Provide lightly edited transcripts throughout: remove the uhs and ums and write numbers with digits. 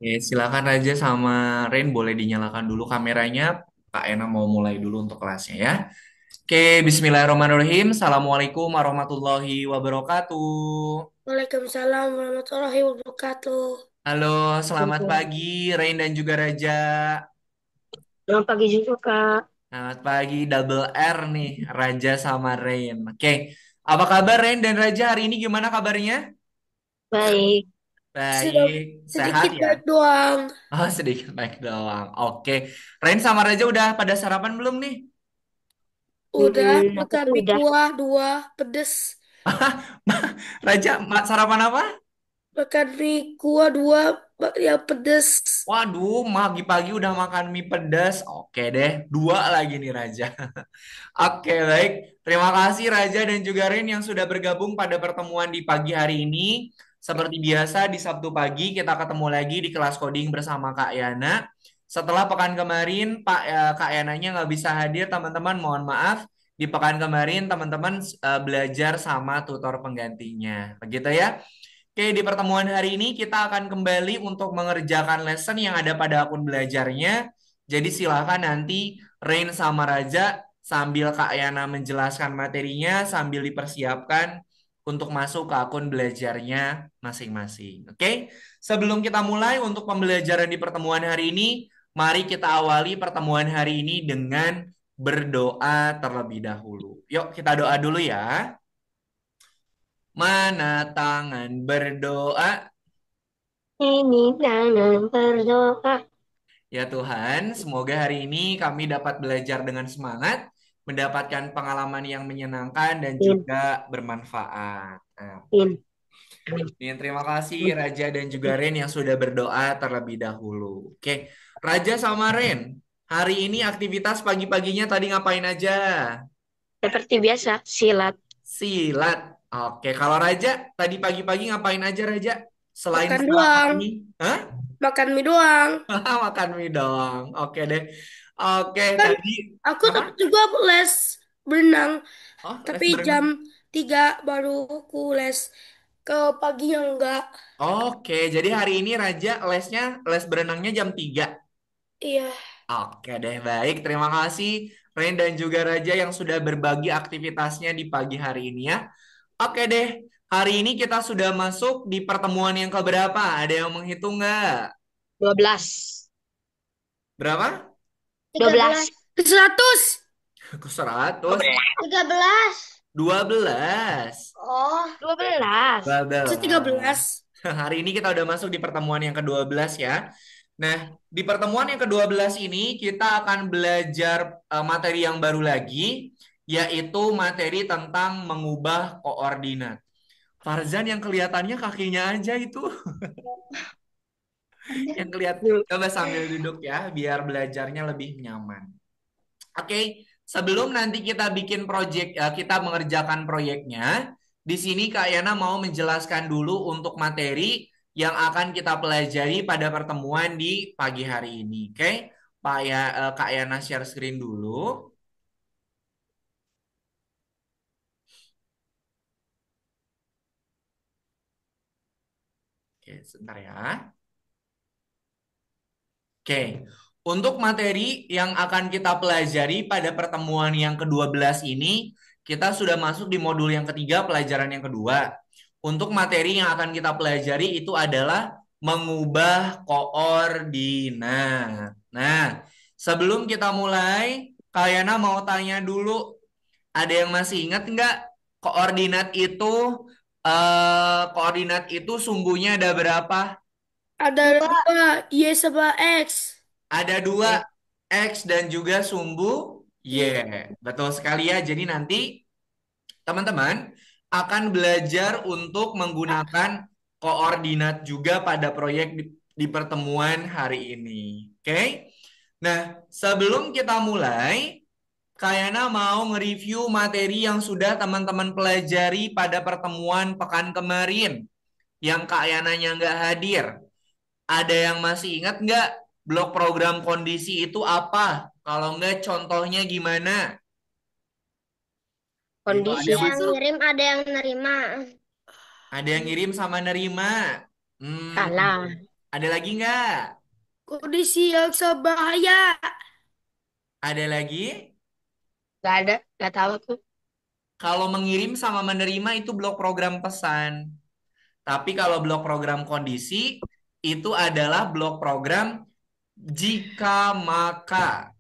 Silakan Raja sama Rain boleh dinyalakan dulu kameranya. Kak Ena mau mulai dulu untuk kelasnya ya. Oke, Bismillahirrahmanirrahim. Assalamualaikum warahmatullahi wabarakatuh. Waalaikumsalam warahmatullahi wabarakatuh. Halo, selamat pagi Rain dan juga Raja. Selamat pagi juga, Kak. Selamat pagi, double R nih, Raja sama Rain. Oke, apa kabar Rain dan Raja hari ini gimana kabarnya? Baik. Sudah Baik, sehat sedikit baik ya? doang. Oh, sedikit baik doang. Oke, Rain sama Raja udah pada sarapan belum nih? Udah Aku makan tuh mie udah kuah dua pedes. Raja, sarapan apa? Makan mie kuah dua yang pedes. Waduh, pagi-pagi udah makan mie pedas. Oke deh, dua lagi nih Raja. Oke, baik. Terima kasih Raja dan juga Rin yang sudah bergabung pada pertemuan di pagi hari ini. Seperti biasa di Sabtu pagi kita ketemu lagi di kelas coding bersama Kak Yana. Setelah pekan kemarin Kak Yananya nggak bisa hadir, teman-teman mohon maaf. Di pekan kemarin teman-teman belajar sama tutor penggantinya. Begitu ya. Oke, di pertemuan hari ini kita akan kembali untuk mengerjakan lesson yang ada pada akun belajarnya. Jadi silakan nanti Rain sama Raja sambil Kak Yana menjelaskan materinya sambil dipersiapkan untuk masuk ke akun belajarnya masing-masing. Oke, sebelum kita mulai untuk pembelajaran di pertemuan hari ini, mari kita awali pertemuan hari ini dengan berdoa terlebih dahulu. Yuk, kita doa dulu ya. Mana tangan berdoa. ini jangan berdoa. Ya Tuhan, semoga hari ini kami dapat belajar dengan semangat, mendapatkan pengalaman yang menyenangkan dan In, juga bermanfaat. in, in. Dan terima kasih Raja dan juga Ren yang sudah berdoa terlebih dahulu. Oke, Raja sama Ren, hari ini aktivitas pagi-paginya tadi ngapain aja? Seperti biasa, silat. Silat. Oke, kalau Raja tadi pagi-pagi ngapain aja Raja? Selain Makan sarapan doang. ini? Hah? Makan mie doang. Makan mie doang. Oke deh. Oke, Kan tadi aku apa? juga les berenang. Oh, les Tapi jam berenang. 3 baru aku les. Ke paginya enggak. Oke, jadi hari ini Raja lesnya les berenangnya jam 3. Iya. Oke deh, baik. Terima kasih Ren dan juga Raja yang sudah berbagi aktivitasnya di pagi hari ini ya. Oke deh, hari ini kita sudah masuk di pertemuan yang keberapa? Ada yang menghitung nggak? 12. Berapa? 12. 100. Ke 100. 12. 13. 12. Oh, 12. 12. 13. Hari ini kita udah masuk di pertemuan yang ke-12 ya. Nah, di pertemuan yang ke-12 ini kita akan belajar materi yang baru lagi, yaitu materi tentang mengubah koordinat. Farzan yang kelihatannya kakinya aja itu, yang kelihatan. Coba sambil duduk ya, biar belajarnya lebih nyaman. Oke, sebelum nanti kita bikin proyek, kita mengerjakan proyeknya, di sini Kak Yana mau menjelaskan dulu untuk materi yang akan kita pelajari pada pertemuan di pagi hari ini. Oke, Kak Yana share screen dulu. Oke, sebentar ya. Oke, untuk materi yang akan kita pelajari pada pertemuan yang ke-12 ini, kita sudah masuk di modul yang ketiga, pelajaran yang kedua. Untuk materi yang akan kita pelajari itu adalah mengubah koordinat. Nah, sebelum kita mulai, Kayana mau tanya dulu, ada yang masih ingat nggak koordinat itu, koordinat itu sumbunya ada berapa? Ada dua, Y sama X. Ada dua, Eh, X dan juga sumbu Y. Y. Betul sekali ya. Jadi nanti teman-teman akan belajar untuk menggunakan koordinat juga pada proyek di pertemuan hari ini. Oke? Nah, sebelum kita mulai, Kayana mau nge-review materi yang sudah teman-teman pelajari pada pertemuan pekan kemarin yang Kak Yananya nggak hadir. Ada yang masih ingat nggak blok program kondisi itu apa? Kalau nggak contohnya gimana? Itu ada Kondisi yang Kondisi masih, itu Ada yang nerima. ada yang ngirim sama nerima. Hmm, salah. Ada lagi nggak? Kondisi yang berbahaya. Ada lagi? Gak ada, gak tahu tuh. Kalau mengirim sama menerima itu blok program pesan. Tapi kalau blok program kondisi itu adalah blok program jika maka.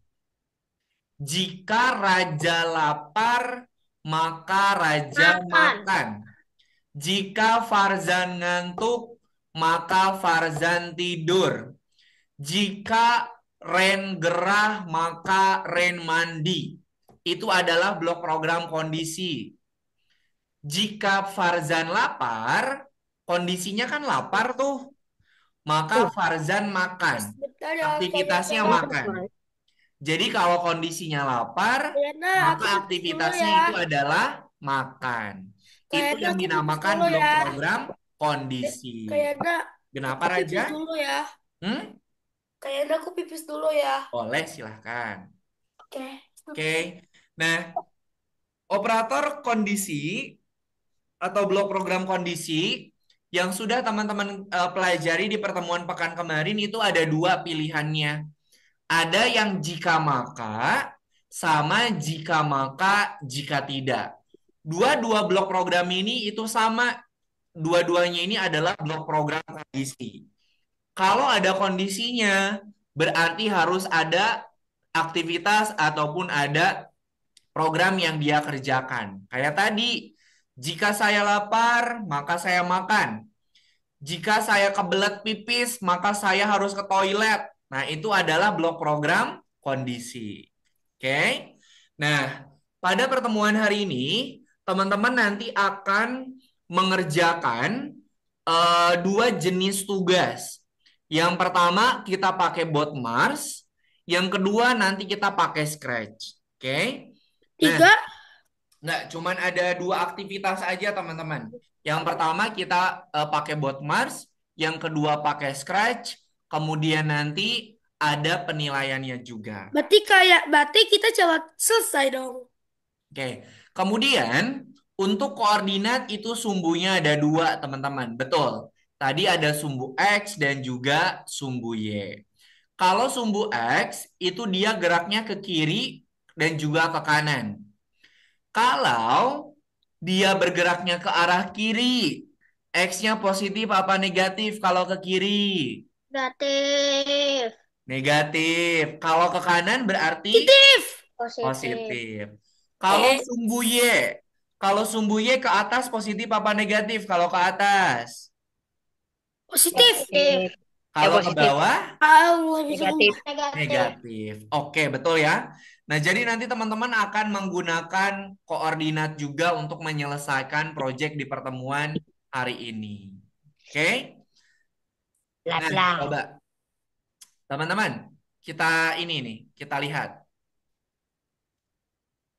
Jika raja lapar, maka raja Makan. makan. Jika Farzan ngantuk, maka Farzan tidur. Jika Ren gerah, maka Ren mandi. Itu adalah blok program kondisi. Jika Farzan lapar, kondisinya kan lapar tuh, maka Tuh. Farzan makan. Sebentar ya, kayaknya. Aktivitasnya makan. Jadi kalau kondisinya lapar, Kayaknya maka aku pipis dulu aktivitasnya ya. itu adalah makan. Itu Kayaknya yang aku pipis dinamakan dulu blok ya. program kondisi. Kayaknya Kenapa aku Raja? pipis dulu ya. Hmm? Kayaknya aku pipis dulu ya. Boleh, silahkan. Oke. Oke. Nah, operator kondisi atau blok program kondisi yang sudah teman-teman pelajari di pertemuan pekan kemarin itu ada dua pilihannya. Ada yang jika maka sama jika maka jika tidak. Dua-dua blok program ini itu sama. Dua-duanya ini adalah blok program kondisi. Kalau ada kondisinya, berarti harus ada aktivitas ataupun ada program yang dia kerjakan. Kayak tadi, jika saya lapar, maka saya makan. Jika saya kebelet pipis, maka saya harus ke toilet. Nah, itu adalah blok program kondisi. Oke. Nah, pada pertemuan hari ini, teman-teman nanti akan mengerjakan dua jenis tugas. Yang pertama, kita pakai bot Mars. Yang kedua, nanti kita pakai Scratch. Oke. Nah, Tiga. nggak, cuman ada dua aktivitas aja teman-teman. Yang pertama kita pakai bot Mars, yang kedua pakai Scratch, kemudian nanti ada penilaiannya juga. Berarti kita cepat selesai dong. Oke, kemudian untuk koordinat itu sumbunya ada dua teman-teman, betul. Tadi ada sumbu X dan juga sumbu Y. Kalau sumbu X itu dia geraknya ke kiri dan juga ke kanan. Kalau dia bergeraknya ke arah kiri, X-nya positif apa negatif kalau ke kiri? Negatif. Negatif. Kalau ke kanan berarti Positif. Positif. positif. Kalau Eh, sumbu Y, kalau sumbu Y ke atas positif apa negatif kalau ke atas? positif. Positif. Kalau ke Positif. bawah Allah bisa Negatif. negatif. negatif. Oke, betul ya. Nah, jadi nanti teman-teman akan menggunakan koordinat juga untuk menyelesaikan proyek di pertemuan hari ini. Oke? Bla Nah, bla. coba teman-teman, kita ini nih, kita lihat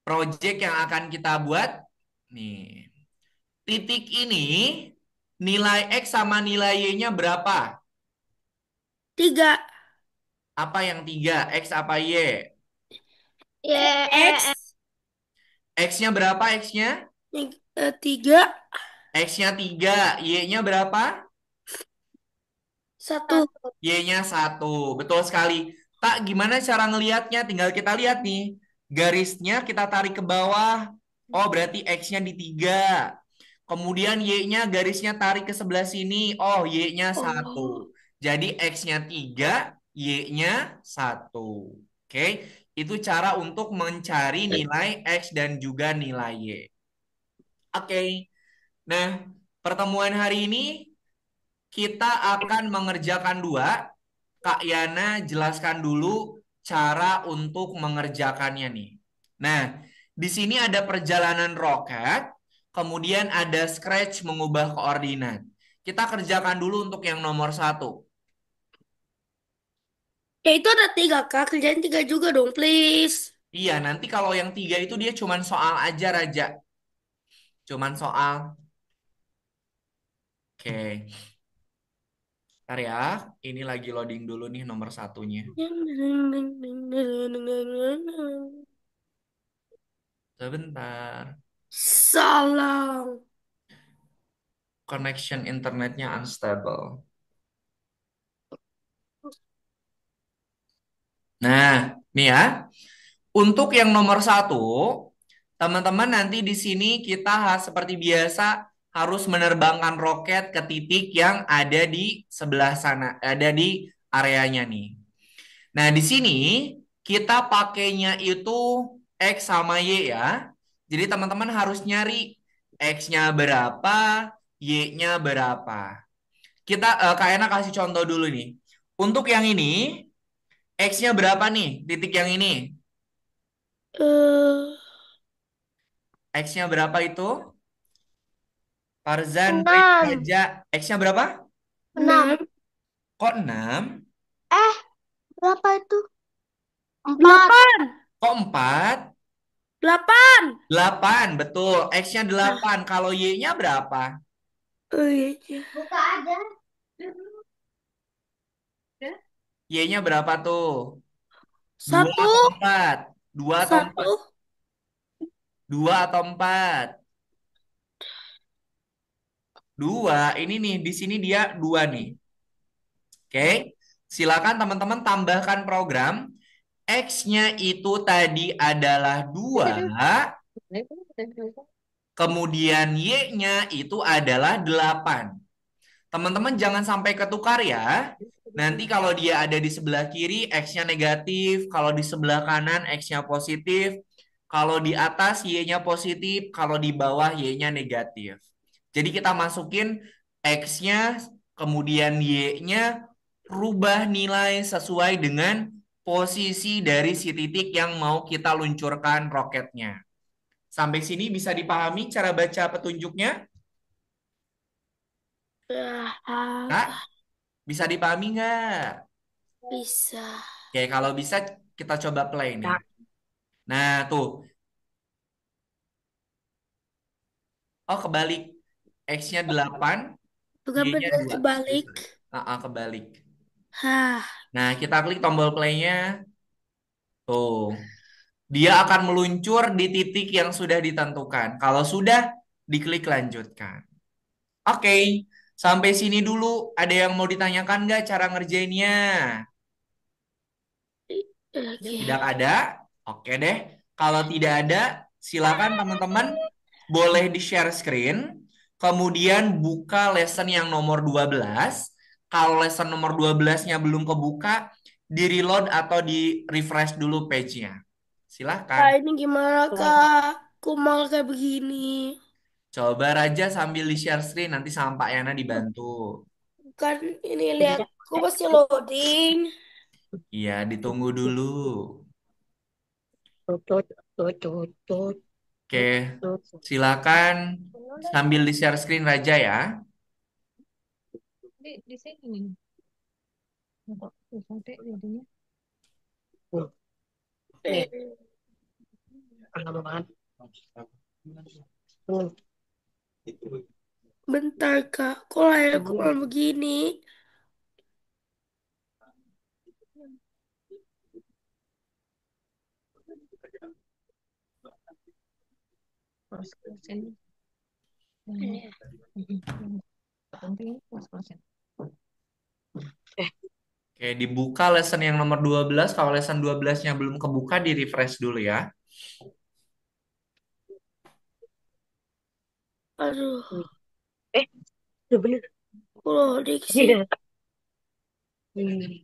proyek yang akan kita buat. Nih, titik ini nilai X sama nilai Y-nya berapa? Tiga. Apa yang tiga? X apa Y? Ya, X. X-nya berapa X-nya? Tiga. X-nya tiga, Y-nya berapa? Satu. Y-nya satu. Betul sekali. Tak, gimana cara ngelihatnya? Tinggal kita lihat nih. Garisnya kita tarik ke bawah. Oh, berarti X-nya di tiga. Kemudian Y-nya garisnya tarik ke sebelah sini. Oh, Y-nya satu. Oh. Jadi X-nya tiga, Y-nya satu. Oke, itu cara untuk mencari nilai X dan juga nilai Y. Oke, nah pertemuan hari ini kita akan mengerjakan dua. Kak Yana jelaskan dulu cara untuk mengerjakannya nih. Nah, di sini ada perjalanan roket, kemudian ada Scratch mengubah koordinat. Kita kerjakan dulu untuk yang nomor satu. Ya itu ada tiga kak. Kerjain tiga juga dong, please. Iya, nanti kalau yang tiga itu dia cuman soal aja, Raja. Cuman soal. Oke, ntar ya. Ini lagi loading dulu nih nomor satunya. Sebentar. Salam. Connection internetnya unstable. Nah, nih ya. Untuk yang nomor satu, teman-teman nanti di sini kita seperti biasa harus menerbangkan roket ke titik yang ada di sebelah sana, ada di areanya nih. Nah, di sini kita pakainya itu X sama Y ya. Jadi teman-teman harus nyari X-nya berapa, Y-nya berapa. Kak Ena kasih contoh dulu nih. Untuk yang ini, X-nya berapa nih? Titik yang ini. Eh, X-nya berapa itu? Farzan, Rin, 6. Raja. X-nya berapa? 6. 6, Kok 6? Eh, berapa itu? 4. 8, Kok 4? 8. 8, betul. X-nya Nah, 8. Kalau Y-nya berapa? oh iya, iya. Buka aja. Y-nya berapa tuh? 2 Satu, atau 4? 2 atau 4? satu, 2 atau 4? 2. Ini nih, di sini dia 2 nih. Oke. Silakan teman-teman tambahkan program. X-nya itu tadi adalah 2. Kemudian Y-nya itu adalah 8. Teman-teman jangan sampai ketukar ya. Nanti kalau dia ada di sebelah kiri, X-nya negatif. Kalau di sebelah kanan, X-nya positif. Kalau di atas, Y-nya positif. Kalau di bawah, Y-nya negatif. Jadi kita masukin X-nya, kemudian Y-nya, rubah nilai sesuai dengan posisi dari si titik yang mau kita luncurkan roketnya. Sampai sini bisa dipahami cara baca petunjuknya? ya, Kak, bisa dipahami nggak? bisa. Oke, kalau bisa kita coba play nih. Nah, tuh. Oh, kebalik. X-nya 8, Bukan Y-nya benar 2. kebalik. Kebalik. Hah, Nah, kita klik tombol play-nya. Tuh. Dia akan meluncur di titik yang sudah ditentukan. Kalau sudah, diklik lanjutkan. Oke, sampai sini dulu. Ada yang mau ditanyakan nggak cara ngerjainnya? oke. Tidak ada? Oke deh. Kalau tidak ada, silakan teman-teman boleh di-share screen. Kemudian buka lesson yang nomor 12. Kalau lesson nomor 12-nya belum kebuka, di-reload atau di-refresh dulu page-nya. Silahkan. Kak, ini gimana, Kak? Kumal kayak begini. Coba Raja sambil di-share screen, nanti sama Pak Yana dibantu. Kan ini lihat, aku masih loading. Iya, ditunggu dulu. Oke, silakan sambil di-share screen Raja ya. Di sini nih. Kok susah deh jadinya. Nih, Eh, lama banget. Hmm. bentar, Kak. Kok layarku malah begini? Mas-masin. Ini. Penting mas-masin. Eh, Oke, dibuka lesson yang nomor 12. Kalau lesson 12-nya belum kebuka, di-refresh dulu ya. Aduh, eh, udah bener. kok loading sih? Iya. Hmm.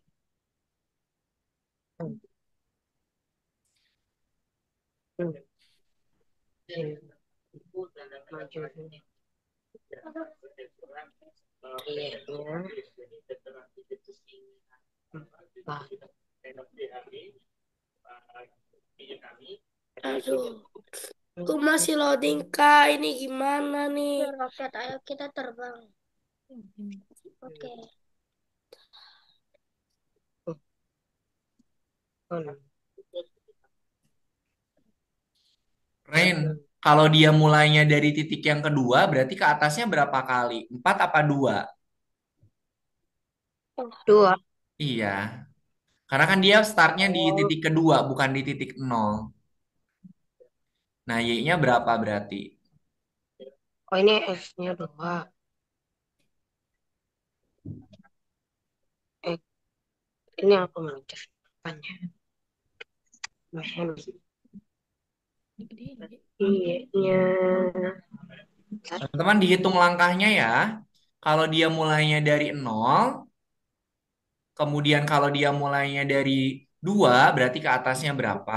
Hmm. Hmm. Maju dulu. Iya. Nah, Aduh, aku masih loading, Kak. Ini gimana nih? roket, ayo kita terbang. Oke. Rain, kalau dia mulainya dari titik yang kedua, berarti ke atasnya berapa kali? 4 apa 2? Dua. Iya, karena kan dia startnya di Oh, titik kedua, bukan di titik nol. Nah, Y-nya berapa berarti? oh ini S-nya dua. Eh, ini aku meluncur depannya. I-nya Teman-teman dihitung langkahnya ya. Kalau dia mulainya dari nol, kemudian kalau dia mulainya dari 2, berarti ke atasnya berapa?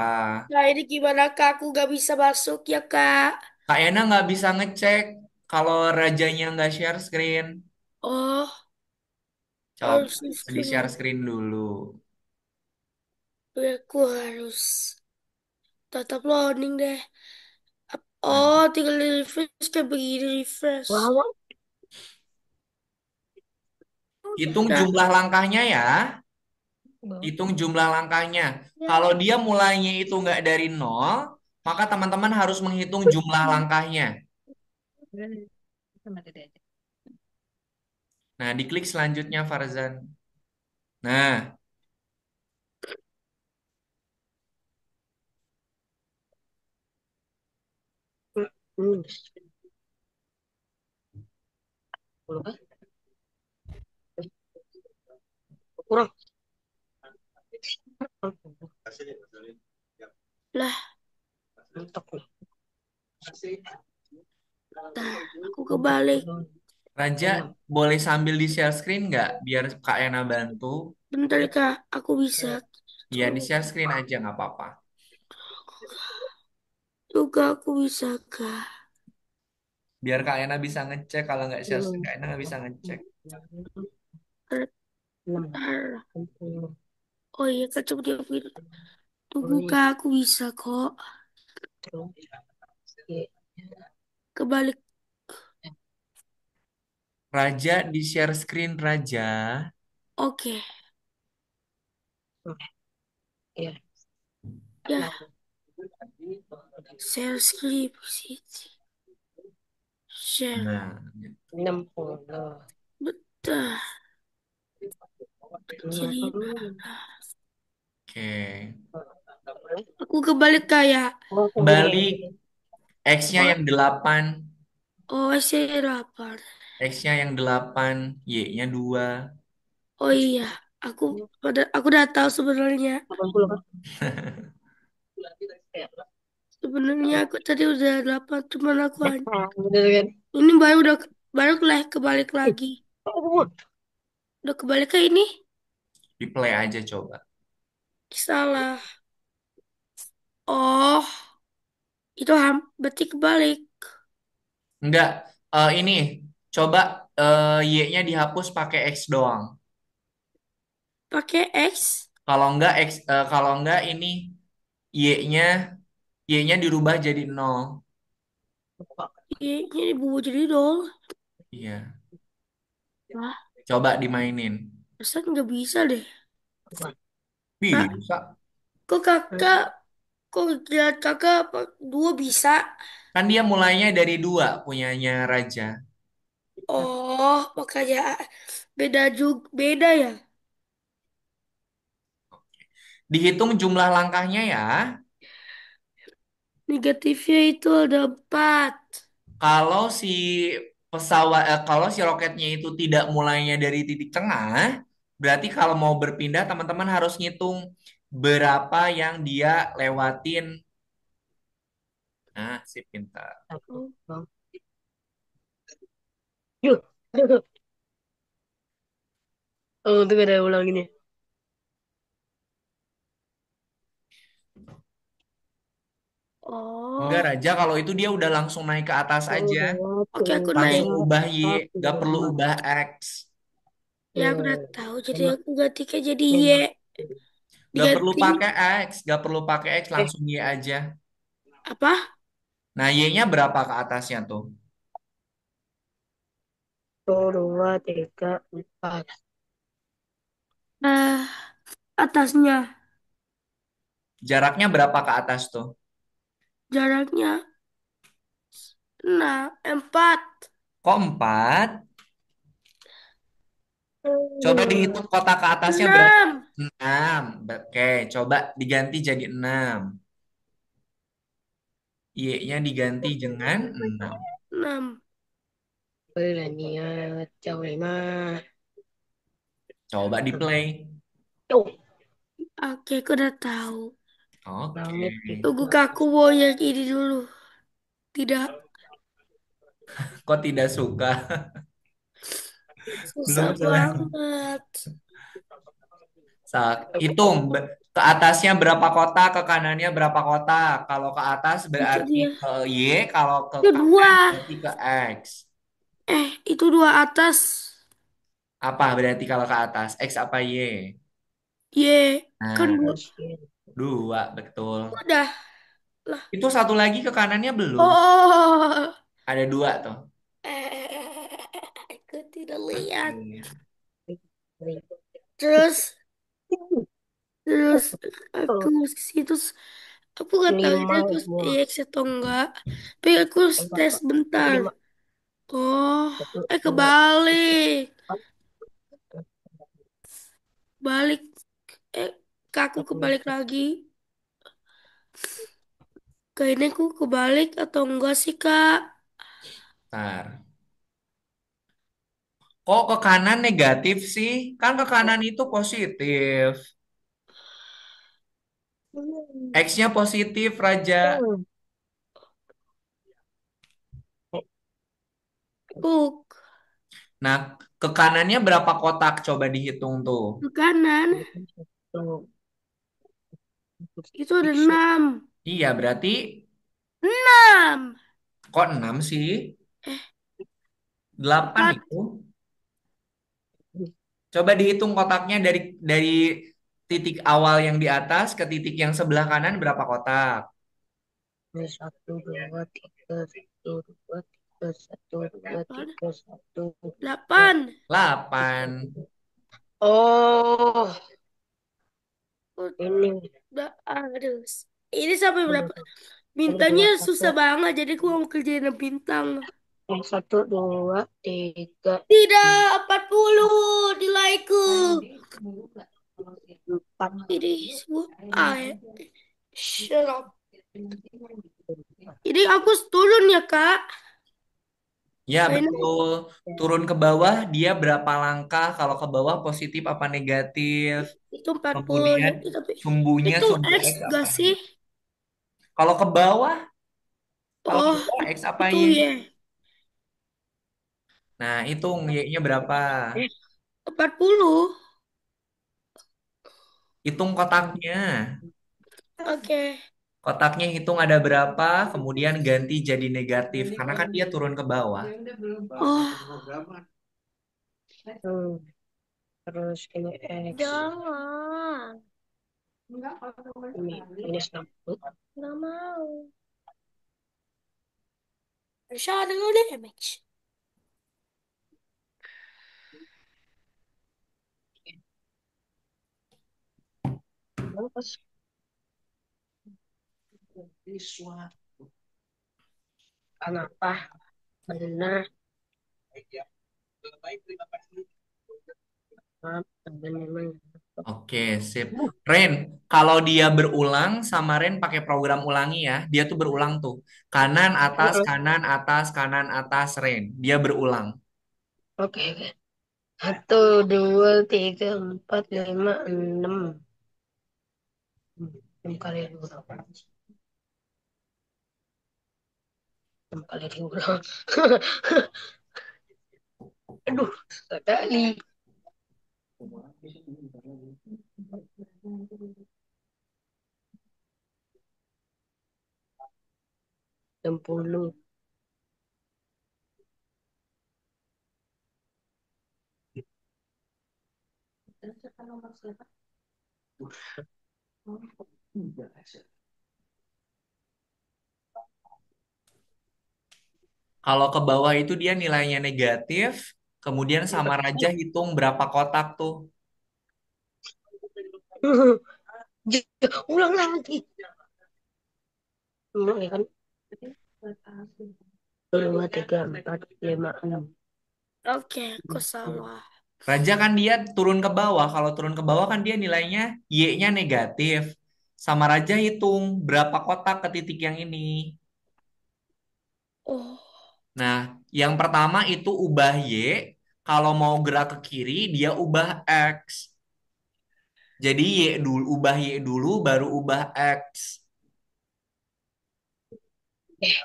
Nah, ini gimana Kak? Aku gak bisa masuk ya Kak. Kak Ena nggak bisa ngecek kalau rajanya nggak share screen. Oh, Coba harus di di screen share lagi. screen dulu. Aku harus tetap loading deh. Nah, Oh, tinggal di refresh kayak begini refresh. lama hitung Nah, jumlah langkahnya ya. banget. Hitung jumlah langkahnya. Kalau dia mulainya itu nggak dari nol, maka teman-teman harus menghitung jumlah langkahnya. Udah deh, sama Dede aja. Nah, diklik selanjutnya Farzan. Nah, Hmm, 10 kan? Kurang. lah, Mentok nih. nah, aku kebalik. Raja Enam. boleh sambil di share screen nggak? Biar Kak Ena bantu. Bentar Kak, aku bisa. Ya, di Tolong. share screen aja nggak apa-apa. Juga aku bisa Kak. Biar Kak Ena bisa ngecek. Kalau nggak share screen, Enam. Kak Ena nggak bisa ngecek. Enam. Bentar. Oh iya Kak, coba dia. Tunggu Kak, aku bisa kok. Kebalik. Raja di share screen Raja. Oke. Ya. Ya, share script. Share. Nah, 60. Betul. Jadi oke. aku kebalik kayak. Oh, gini. Balik X-nya Oh, yang 8. oh saya 8. X-nya yang 8, Y-nya 2. Oh iya, aku aku udah tahu sebenarnya. 80 kan? Ya. Sebenarnya aku tadi udah 8, cuman aku Nah, bener kan? ini baru kebalik lagi. Oh, Udah kebalik kayak ini. Di play aja coba. Salah. Oh, itu berarti kebalik. Enggak, ini coba Y-nya dihapus pakai X doang. Pakai X. Kalau enggak ini Y-nya Y-nya dirubah jadi 0. Ini dibuat jadi dol. Iya, Wah, coba dimainin. perasaan nggak bisa deh. Kak, Bisa. kok kakak, kok lihat kakak dua bisa? Kan dia mulainya dari 2 punyanya Raja. Oh, makanya beda ya. Dihitung jumlah langkahnya ya. Negatifnya itu ada 4. Kalau kalau si roketnya itu tidak mulainya dari titik tengah, berarti kalau mau berpindah teman-teman harus ngitung berapa yang dia lewatin. Nah, si pintar. Oh, yuk. Oh, itu ada ulang ini. Enggak, oh, Raja, kalau itu dia udah langsung naik ke atas Oh, aja. oke aku naik. Langsung ubah Y, satu, gak perlu lima. ubah X. Ya aku udah Ya, tahu. Jadi lima. aku gantinya jadi Y. Lima. Gak perlu Diganti pakai X, gak perlu pakai X, Eh, langsung Y aja. apa? Nah, Y-nya berapa ke atasnya tuh? satu, dua, tiga, empat. Nah, atasnya Jaraknya berapa ke atas tuh? jaraknya 4. Kok 4? Coba dihitung kotak ke atasnya berapa? 6. 6. Oke, coba diganti jadi 6. Y-nya diganti dengan 6. 6. Boleh niat jauh lima. Coba di play. Oke, aku udah tahu. Oke. Langit Tunggu tiga. Kak, aku mau yang ini dulu. Tidak, Kok tidak suka? susah Belum selesai. banget. Hitung ke atasnya berapa kotak, ke kanannya berapa kotak. Kalau ke atas Itu berarti dia. ke Y, kalau ke Itu kanan dua. berarti ke X. Itu dua atas. Apa berarti kalau ke atas? X apa Y? Y. Kan Nah, dua. dua betul. Udah lah. Itu satu lagi ke kanannya belum. Oh. Ada dua tuh. Aku tidak lihat. Oke. Terus, terus aku ke situ. Aku nggak tahu itu Lima aku buah. X atau enggak. Tapi aku Empat, tes Pak. bentar. Lima. Oh, Satu, dua, kebalik. empat. Balik. Eh, ke aku Satu, kebalik lagi. Ke ini aku kebalik atau enggak sih, Kak? Ntar. Kok ke kanan negatif sih? Kan ke kanan itu positif. X-nya positif, Raja. Aku Nah, ke kanannya berapa kotak? Coba dihitung tuh. ke kanan. satu, Itu ada 6. Iya, berarti 6. kok 6 sih? Eh, 8 4. itu. Coba dihitung kotaknya dari titik awal yang di atas ke titik yang sebelah kanan berapa kotak? satu, dua, tiga, satu, dua, tiga, satu, dua, tiga, satu, dua. 8. 8. Oh, ini Udah, aduh. Ini sampai berapa? ada Bintangnya dua susah kotak. banget, jadi aku mau kerjain yang bintang. Yang satu, dua, tiga, Tidak, 40 nilaiku. empat. Ini semua A ya. Shut up. Ini aku turun ya, Kak. Ya, Kayaknya betul. Turun ke bawah dia berapa langkah? Kalau ke bawah positif apa negatif? itu 40. Kemudian Tapi sumbunya itu sumbu X X gak apa? sih? Kalau ke bawah, kalau ke Oh, bawah X apa itu Y? ya. Nah, hitung Y-nya berapa? Eh, 40. Hitung kotaknya. Oke. Kotaknya hitung ada berapa, kemudian ganti jadi negatif. Karena kan dia turun ke bawah. Oh, hmm, terus ini X. jangan. Ini minus 60. Nggak mau. Harusnya ada deh MX. Kenapa? Kenapa? Benar. Maaf, memang. Oke, sip. Ren, kalau dia berulang sama Ren pakai program ulangi ya. Dia tuh berulang tuh. Heeh. Kanan, atas, Ren. Dia berulang. Oke, oke. Satu, dua, tiga, empat, lima, enam. 6 kali 2. 6 kali 2. Aduh, sekali. 60. Kalau ke bawah itu dia nilainya negatif. Kemudian sama Raja hitung berapa kotak tuh. Ulang lagi. Ulang ya kan? 2, 3, 4, 5, 6. Oke, aku salah. Raja kan dia turun ke bawah. Kalau turun ke bawah kan dia nilainya Y-nya negatif. Sama Raja hitung berapa kotak ke titik yang ini. Oh, Nah, yang pertama itu ubah Y. Kalau mau gerak ke kiri, dia ubah X. Jadi Y dulu, ubah Y dulu, baru ubah X. Eh,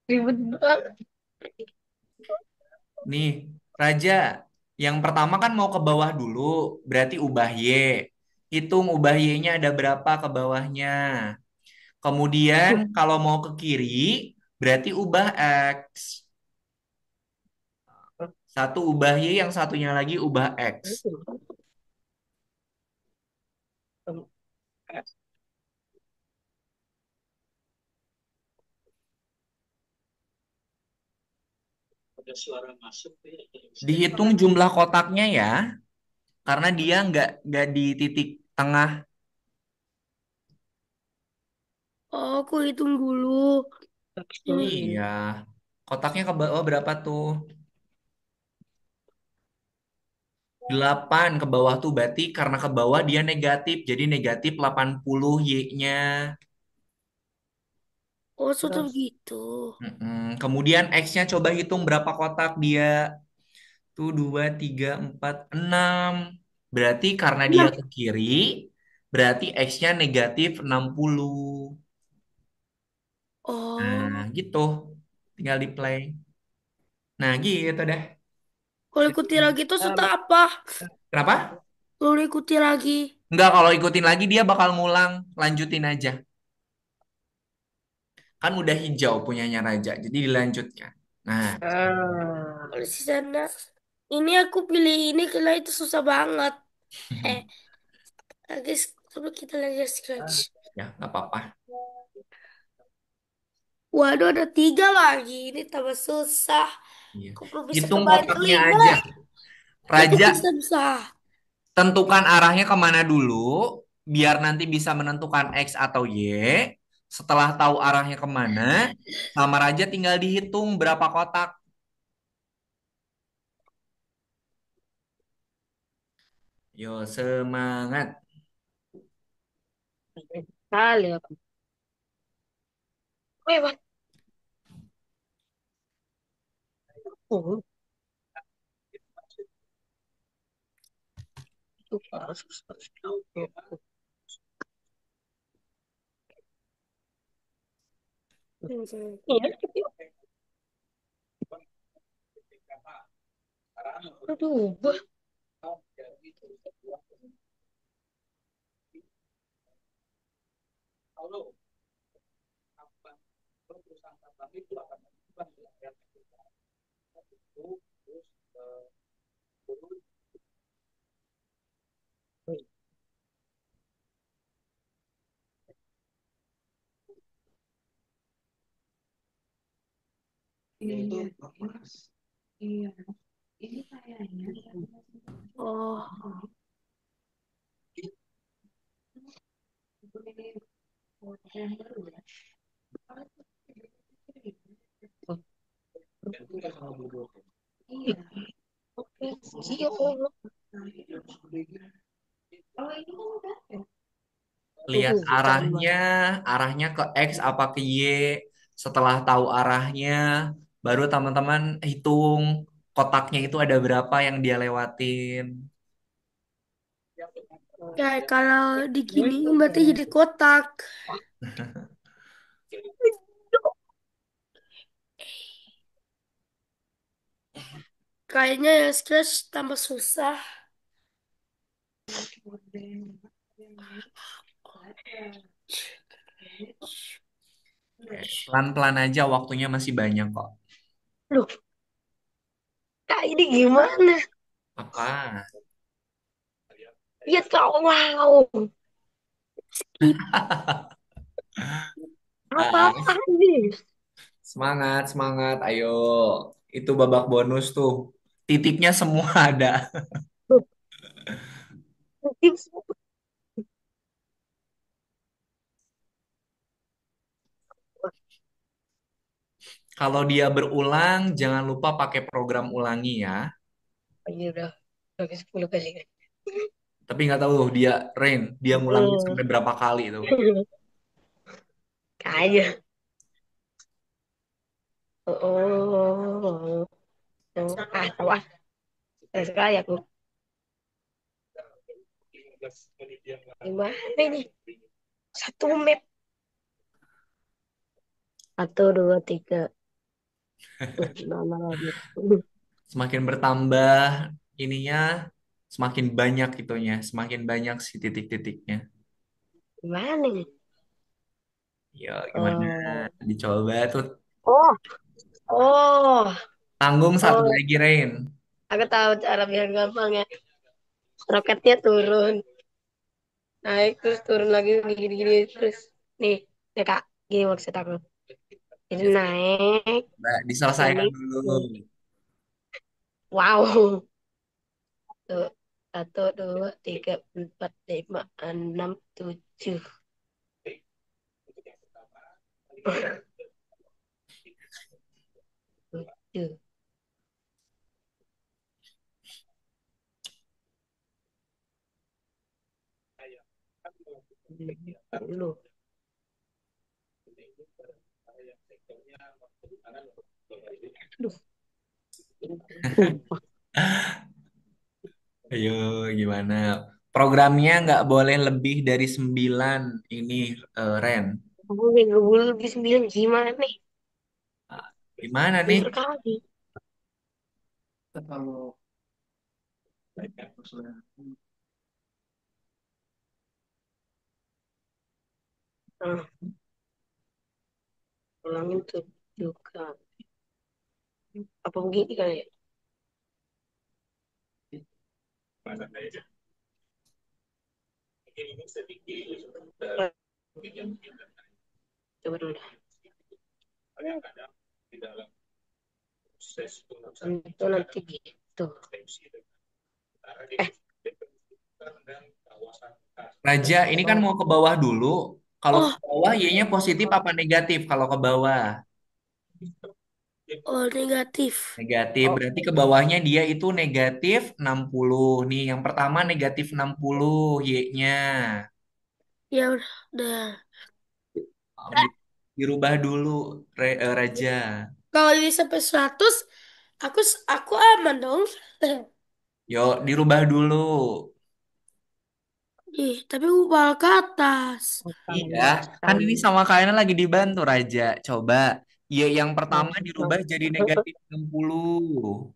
ribet banget. Nih, Raja, yang pertama kan mau ke bawah dulu, berarti ubah Y. Hitung ubah Y-nya ada berapa ke bawahnya. Kemudian kalau mau ke kiri, berarti ubah X. Satu ubah Y, yang satunya lagi ubah X. Dihitung jumlah kotaknya ya, karena dia nggak di titik tengah. Oh, aku hitung dulu. Ini Iya, kotaknya ke bawah berapa tuh? 8 ke bawah tuh berarti karena ke bawah dia negatif. Jadi negatif 80 Y-nya. oh sudah begitu. Kemudian X-nya coba hitung berapa kotak dia. Tuh 2, 3, 4, 6. Berarti karena dia Nah, ke kiri, berarti X-nya negatif 60. Nah, oh, gitu. Tinggal di play. Nah, gitu deh. kalau ikuti lagi itu sudah apa? Kenapa? Kalau ikuti lagi. Enggak, kalau ikutin lagi dia bakal ngulang. Lanjutin aja. Kan udah hijau punyanya Raja, jadi dilanjutkan. Nah, Kalau di sana, ini aku pilih ini karena itu susah banget. Eh, lagi, coba kita lagi scratch. ya nggak apa-apa. Waduh, ada tiga lagi. Ini tambah susah. Iya. Aku belum bisa Hitung kebayang kotaknya kelima. aja. Itu Raja, susah-susah. tentukan arahnya kemana dulu, biar nanti bisa menentukan X atau Y. Setelah tahu arahnya kemana, sama Raja tinggal dihitung berapa kotak. Yo, semangat. Kali aku. Lewat. Oh, itu susah sekali. Hmm. Iya, aduh, bah. Oh, Oke, siap. Allah. Lihat Cari arahnya, mana? arahnya ke X apa ke Y. Setelah tahu arahnya, baru teman-teman hitung kotaknya itu ada berapa yang dia lewatin. kayak kalau digini berarti jadi kotak. Kayaknya yang scratch tambah susah. Oke, pelan-pelan aja, waktunya masih banyak kok. Loh, kak ini gimana? Apa? Ya tolong. Skip. Ah, Apa-apa nih? semangat, semangat. Ayo, itu babak bonus tuh. Titiknya semua ada. Loh, tips. Kalau dia berulang, jangan lupa pakai program ulangi ya. Ini udah ke 10 kali kan. Tapi nggak tahu tuh dia Rain, dia ngulangin sampai berapa kali tuh. Kayaknya. Oh, tahu ah. Sekali aku. Gimana ini? Satu map. Satu, dua, tiga. Nama lagi. Semakin bertambah ininya, semakin banyak itunya, semakin banyak si titik-titiknya. Gimana nih? Yo, gimana? Oh, Dicoba tuh. oh, oh, Tanggung satu oh. lagi, Rain. Aku tahu cara biar gampang ya. Roketnya turun, naik terus turun lagi gini-gini terus. Nih, nih Kak, gini maksud aku. Jadi Ya, naik, Mbak, ini, diselesaikan dulu. wow. Tuh, satu, dua, tiga, empat, lima, enam, tujuh. Tujuh. Dulu. Aduh, sumpah. Ayo, gimana? Programnya nggak boleh lebih dari 9 ini, Ren. Aku kayak gak boleh lebih sembilan gimana nih? Ah, gimana nih? Pinter kali. Nah, ulangin tujuh kali. Apa begini kali ya? Coba dulu dah. Itu nanti gitu. Eh, Raja, ini kan oh, mau ke bawah dulu. Kalau ke Oh, bawah, Y-nya positif apa negatif kalau ke bawah? oh negatif. Negatif, oh, berarti ke bawahnya dia itu negatif 60. Nih, yang pertama negatif 60 Y-nya. Ya udah. Oh, dirubah dulu, Raja. Kalau ini sampai 100, aku aman dong. Yuk, dirubah dulu. Ih, tapi aku balik ke atas. Iya, kan pemanasan. ini sama kalian lagi dibantu, Raja. Coba, Y yang pertama dirubah jadi negatif 60.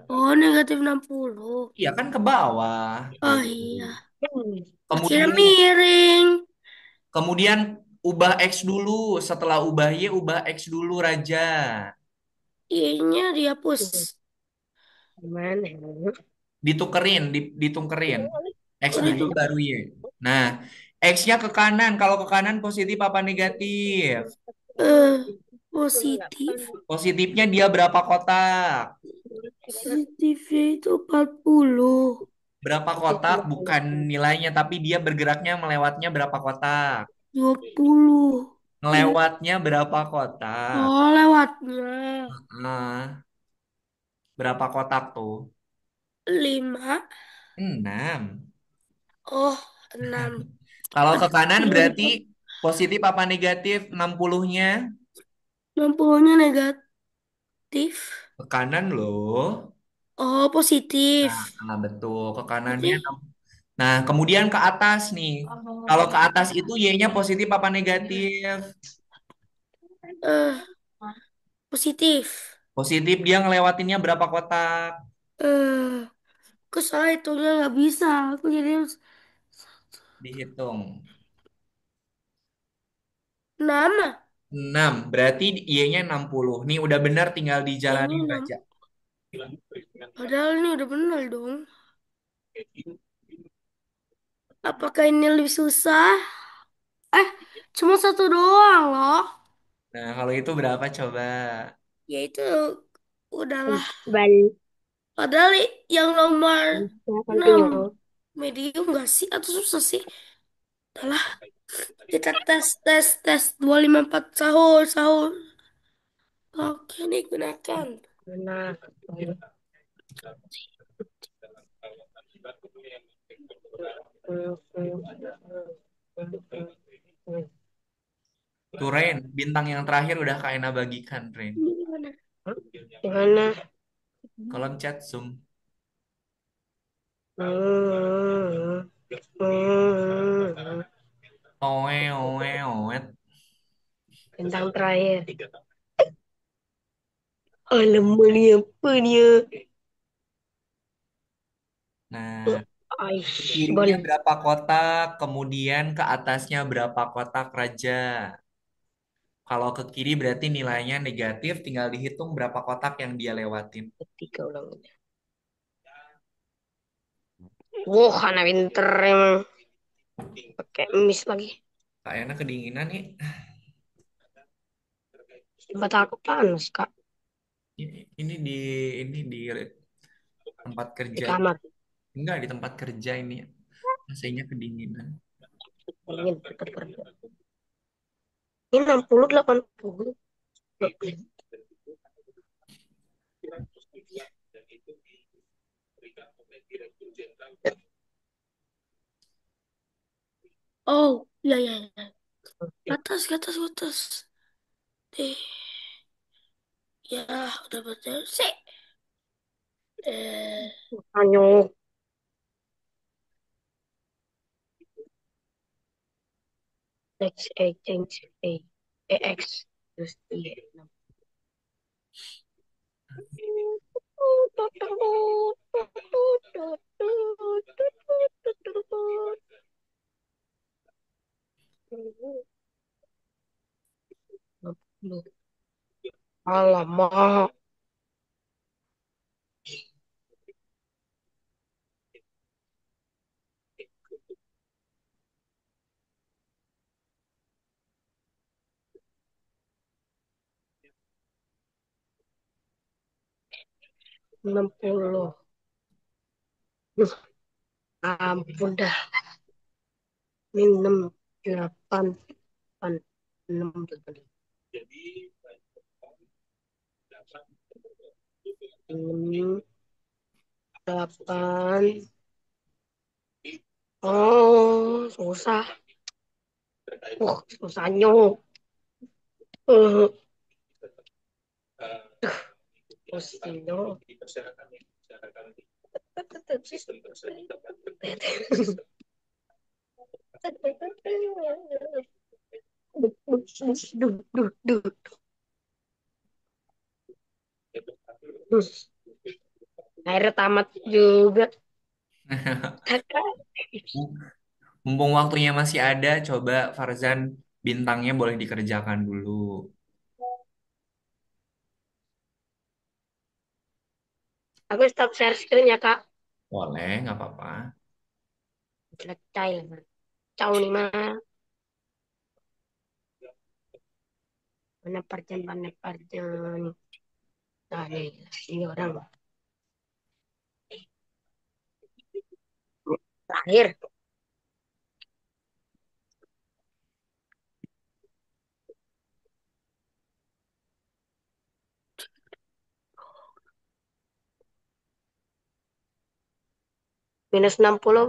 Oh, negatif 60. Iya, kan ke bawah. Tuh. Oh iya. Akhirnya Kemudian miring. Kemudian ubah X dulu. Setelah ubah Y, ubah X dulu, Raja. I-nya dihapus. Gimana? Ditukerin, ditungkerin. X Oh, dulu itu baru Y. Nah, X-nya ke kanan. Kalau ke kanan positif apa negatif? eh positif. Positifnya dia berapa kotak? Positifnya itu 40. Berapa kotak? Bukan nilainya, tapi dia bergeraknya melewatnya berapa kotak? 20. Melewatnya berapa kotak? Oh, lewatnya. Nah, berapa kotak tuh? 5. 6. Oh, 6. Kalau Ah, ke kanan ini berarti positif apa negatif 60-nya? 60-nya negatif. Ke kanan loh. Oh, positif. Nah, betul. Ke kanannya. Berarti Nah, kemudian ke atas nih. Kalau ke atas itu Y-nya positif apa negatif? eh positif. Positif dia ngelewatinnya berapa kotak? Eh, aku salah hitungnya nggak bisa. Aku jadi harus Dihitung. 6. 6. Berarti Y-nya 60. Nih udah benar tinggal Kayaknya dijalanin 6. baca. Padahal ini udah benar dong. Apakah ini lebih susah? Eh, cuma satu doang loh. Nah, kalau itu berapa coba? Ya itu udahlah. Balik. Padahal yang nomor Nah, 6 continue. medium gak sih? Atau susah sih? Udahlah. Kita tes, tes, tes. 254 sahur, sahur. Oke, digunakan. Mana? Tuh, Rain. Bintang yang terakhir udah Kak Ena bagikan, Rain. Ini gimana? Gimana? Kolom chat Zoom. Hmm. Hmm. Oe, oe, oet. Bintang terakhir. Alamak ni apa ni? Nah, ke Aish, kirinya bal. berapa kotak, kemudian ke atasnya berapa kotak raja. Kalau ke kiri berarti nilainya negatif, tinggal dihitung berapa kotak yang dia lewatin. Ketika ulang. Wah, anak pinter emang. Pakai miss lagi. Kayaknya kedinginan nih. Tempat aku panas, Kak. Ini di tempat Di kerja. kamar. Enggak di tempat kerja ini. AC-nya kedinginan. Ingin dekat kerja. Ini 60, 80. Oh, ya, ya, ya. Atas, ke atas, ke atas. Eh, ya, udah betul sih. Eh, Anyo. X, A, change, A. X. Terus, iya. Alamak. 60. Ampun dah. Ini 6, 8, 8, 6, 6, 8. Oh, susah. Susahnya. Uh, Pusingnya. Duh, duh, duh, duh. Akhirnya tamat juga. Kakak. Mumpung waktunya masih ada, coba Farzan bintangnya boleh dikerjakan dulu. Aku stop share screen ya, Kak. Boleh, nggak apa-apa. Selesai lah. Tahu nih, mana? Mana parjan, mana parjan. Nah, ini orang. Terakhir. Minus 60,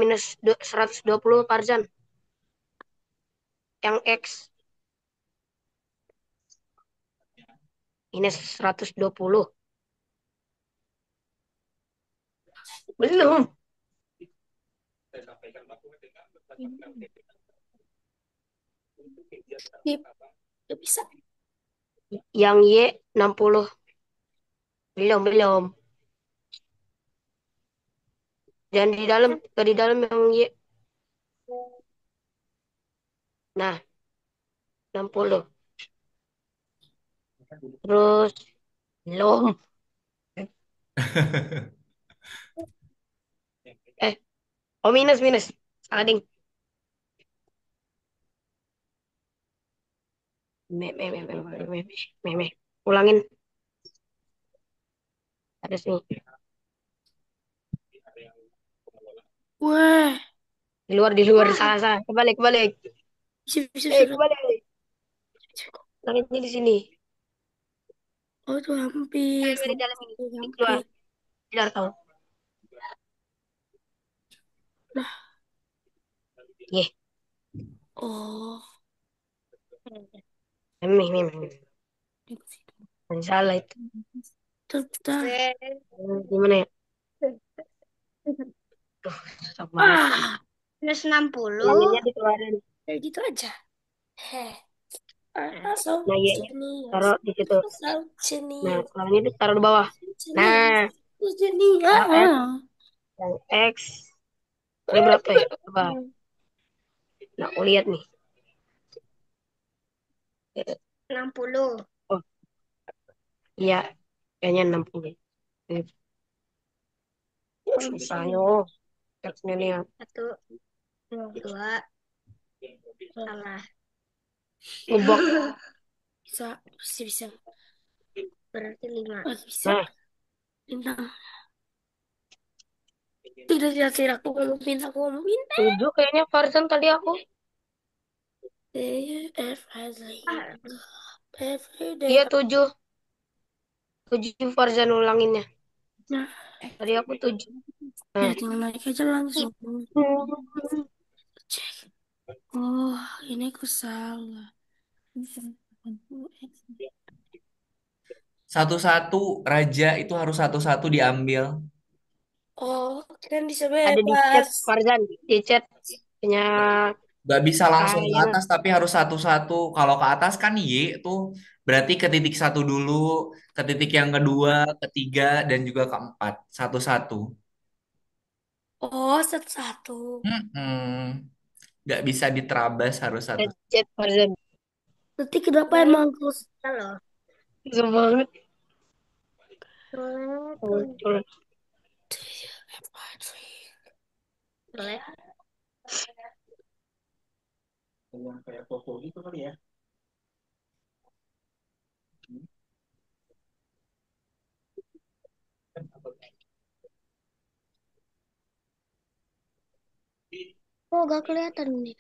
minus 120 parjan. Yang X. Minus 120. Belum. Skip. Gak bisa. Yang Y 60. Belum, belum. Jangan di dalam, ke di dalam yang Y. Nah, 60. Terus belum. Eh, oh minus, minus. Salah ding. Me, me, me, me, me, me, me, me. Ulangin. Ada sini. Wah, Di luar, salah, salah. Kebalik, kebalik. bisa, bisa, sudah. Kebalik. Ulanginnya di sini. Oh, itu hampir. Di dalam ini. Di keluar. Hampir. Di luar kamu. Nah, Ye. oh. Me, me, me. Yang salah itu. Bentar, bentar. Gimana ya? banget. Ah, Minus 60. Ulanginnya dikeluarin. kayak gitu aja. Heh, Eh, so Nah, Y-nya genius. taruh di situ. So Nah, genius. ulangin ditaruh di bawah. Genius. Nah, So genius. taruh S, yang X. Ini berapa ya? Coba. Nah, aku lihat nih. 60. Oh, iya. Kayaknya 60. Eh, susahnya. Oh, teksnya nih. Ya. Satu, dua, salah. Ngebok. Bisa, bisa, bisa. Berarti 5. Masih bisa. Nah, Bintang. Tidak, tidak, tidak. Aku ngomong bintang, aku ngomong bintang. 7 kayaknya Farzan tadi aku. If I sleep Ah, every day. Iya, 7. 7 Farzan ulanginnya. Nah, Tadi aku 7. ya Nah. tinggal naik aja langsung. Cek. Oh, ini aku salah. Satu-satu Raja itu harus satu-satu diambil. Oh, kan bisa Ada di chat bebas. Farzan. Di chat punya Gak bisa langsung ke kayaknya. atas, tapi harus satu-satu. Kalau ke atas kan Y itu berarti ke titik satu dulu, ke titik yang kedua, ketiga, dan juga keempat. Satu-satu. Oh, satu-satu. Mm-mm. Gak bisa diterabas, harus satu. Chat Farzan. Nanti kenapa ya emang ini terus? bisa loh. Susah banget. Boleh tuh. Muncul. Boleh. Yang kayak foto gitu kali ya. Oh, gak kelihatan nih.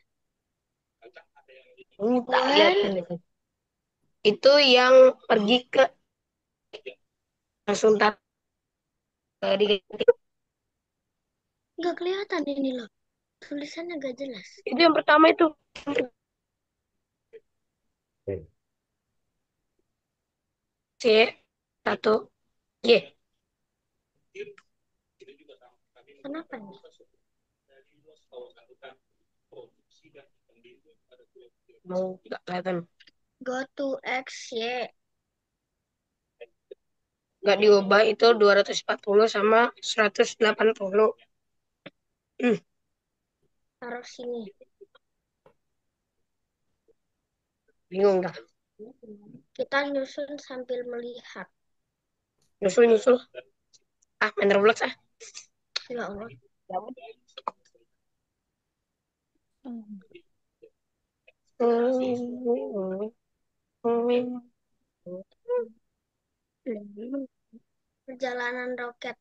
Ini tak lihat ini. Itu yang pergi ke langsung tak diganti. Gak kelihatan ini loh. Tulisannya gak jelas. Itu yang pertama itu. C satu Y. Kenapa nih? Mau nggak kelihatan. Go to X, Y. Nggak diubah itu 240 sama 180. Hmm, Taruh sini. bingung dah. Kita nyusun sambil melihat. Nyusul nyusul. Ah, main Roblox ah. Ya Allah. Perjalanan roket.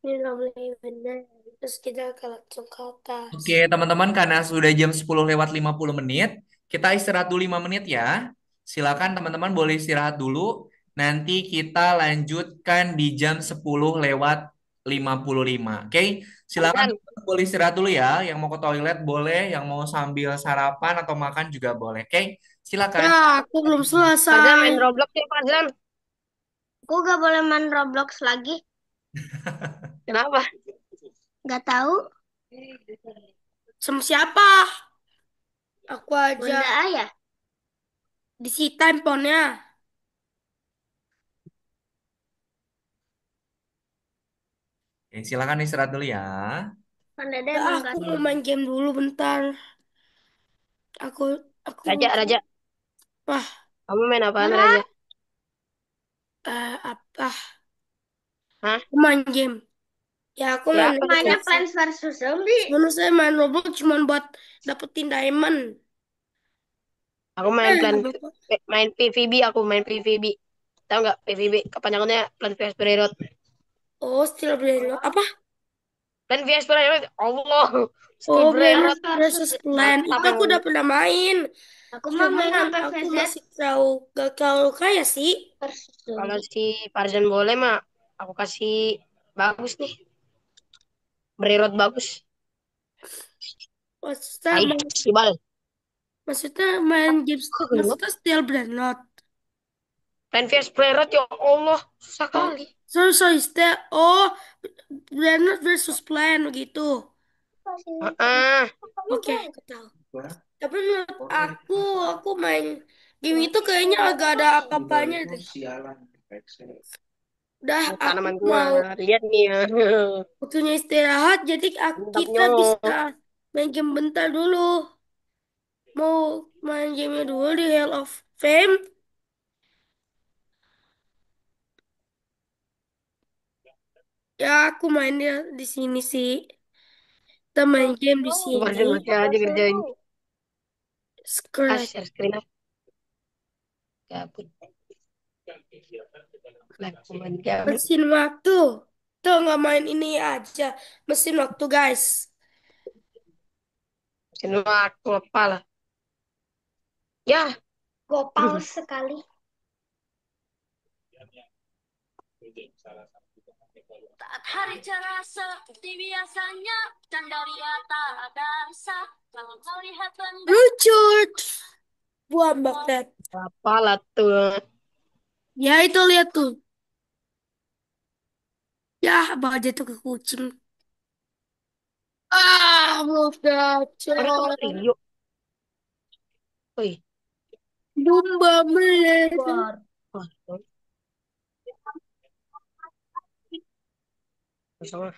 Ini nggak boleh benar. Terus kita akan langsung ke atas. Oke, teman-teman, karena sudah jam 10 lewat 50 menit, kita istirahat dulu 5 menit ya. Silakan teman-teman boleh istirahat dulu. Nanti kita lanjutkan di jam 10 lewat 55. Oke, silakan Farzan, teman-teman boleh istirahat dulu ya. Yang mau ke toilet boleh, yang mau sambil sarapan atau makan juga boleh. Oke, silakan. Ya, aku belum Farzan selesai. main Roblox ya Farzan. Aku gak boleh main Roblox lagi. Kenapa? Gak tahu. Sama siapa? Aku aja. Bunda Ayah. Disita handphonenya. Oke, silakan istirahat dulu ya. Kan Dede Ya, emang aku gak mau tahu. main game dulu bentar. Aku, aku, Raja, Raja. wah, Kamu main apaan Hah? Raja? apa? Hah? Aku main game. Ya, aku Ya main apa Roblox itu? Mainnya sih. Plants vs Zombie. Sebenarnya saya main Roblox cuma buat dapetin diamond. Aku main plan Lupa. main PVB, aku main PVB. Tahu nggak PVB? Kepanjangannya Plan vs Predator. Oh, Steel Blade. Apa? Plan vs Predator. Allah, skill Oh, Predator. Planet Plants versus versus Plan. Mantap Itu aku emang. udah pernah main. Aku mah mainnya Cuman aku PVZ masih tahu gak terlalu kaya sih. versus Kalau zombie. si Farzan boleh mah, aku kasih bagus nih. Predator bagus. Maksudnya Aih, main, Ibal. maksudnya main game, maksudnya Steel Blade. Plan vs Planet ya Allah, susah Oh, kali. sorry, Planet versus Plan gitu. Ah, Oke, aku tahu. Tapi menurut aku main game itu kayaknya agak ada apa-apanya deh. Udah, aku tanaman gua, mau lihat nih ya. waktunya istirahat, jadi kita Mantapnya. bisa main game bentar dulu. Mau main gamenya dulu di Hall of Fame. Ya, aku main di sini sih. Kita main game di sini. Masih aja kerjain. Scratch. Share screen aku. Gabut. Like, komen gabut. Mesin waktu. Tuh nggak main ini aja. Mesin waktu, guys. Sini aku apa lah. Ya, Gopal sekali. Saat hari cerah seperti biasanya, Candaria tak ada asa. Kalau melihat benda lucu. Buat Baghdad. apa lah tuh. Ya itu lihat tuh. Ya, abang aja tuh ke kucing. Ah, Baghdad. Ada tempat Rio. Wih, Lumba meleda. wah, sama.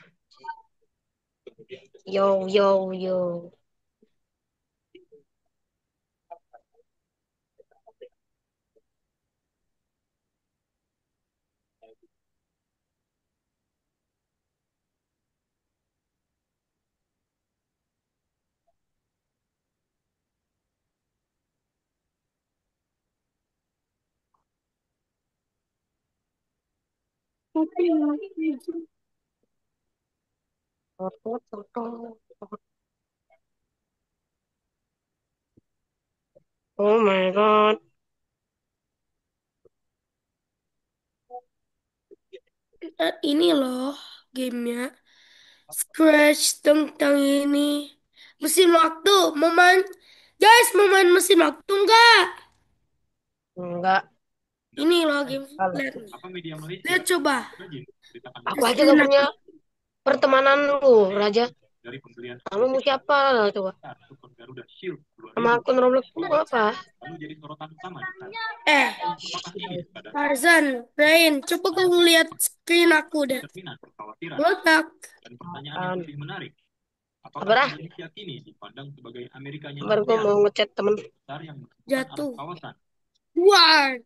Yo, yo, yo. Oh my God. Lihat ini loh gamenya. Scratch tentang ini. Mesin waktu. Mau main. Guys, mau main mesin waktu enggak? Enggak. Ini loh game. Salah. Lihat nih. Lihat coba. Aku aja gak Screen punya aku. pertemanan lu, Raja. Kamu mau siapa lah coba? Sama akun Roblox lu apa? Eh, Tarzan, Rain, coba kamu lihat screen aku deh. Botak. Um, apa dah? Kabar gue mau ngechat temen. Jatuh. War.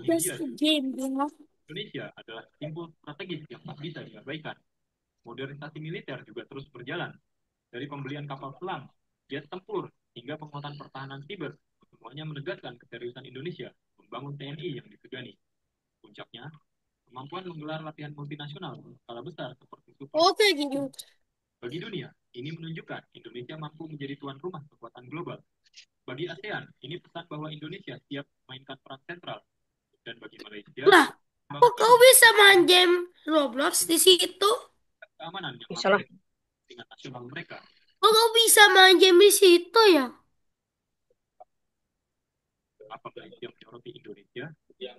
Just a game, ya. Oke, gini. Lah, kok kau bisa main game Roblox di situ? Misalnya, Kok kau bisa main game di situ ya?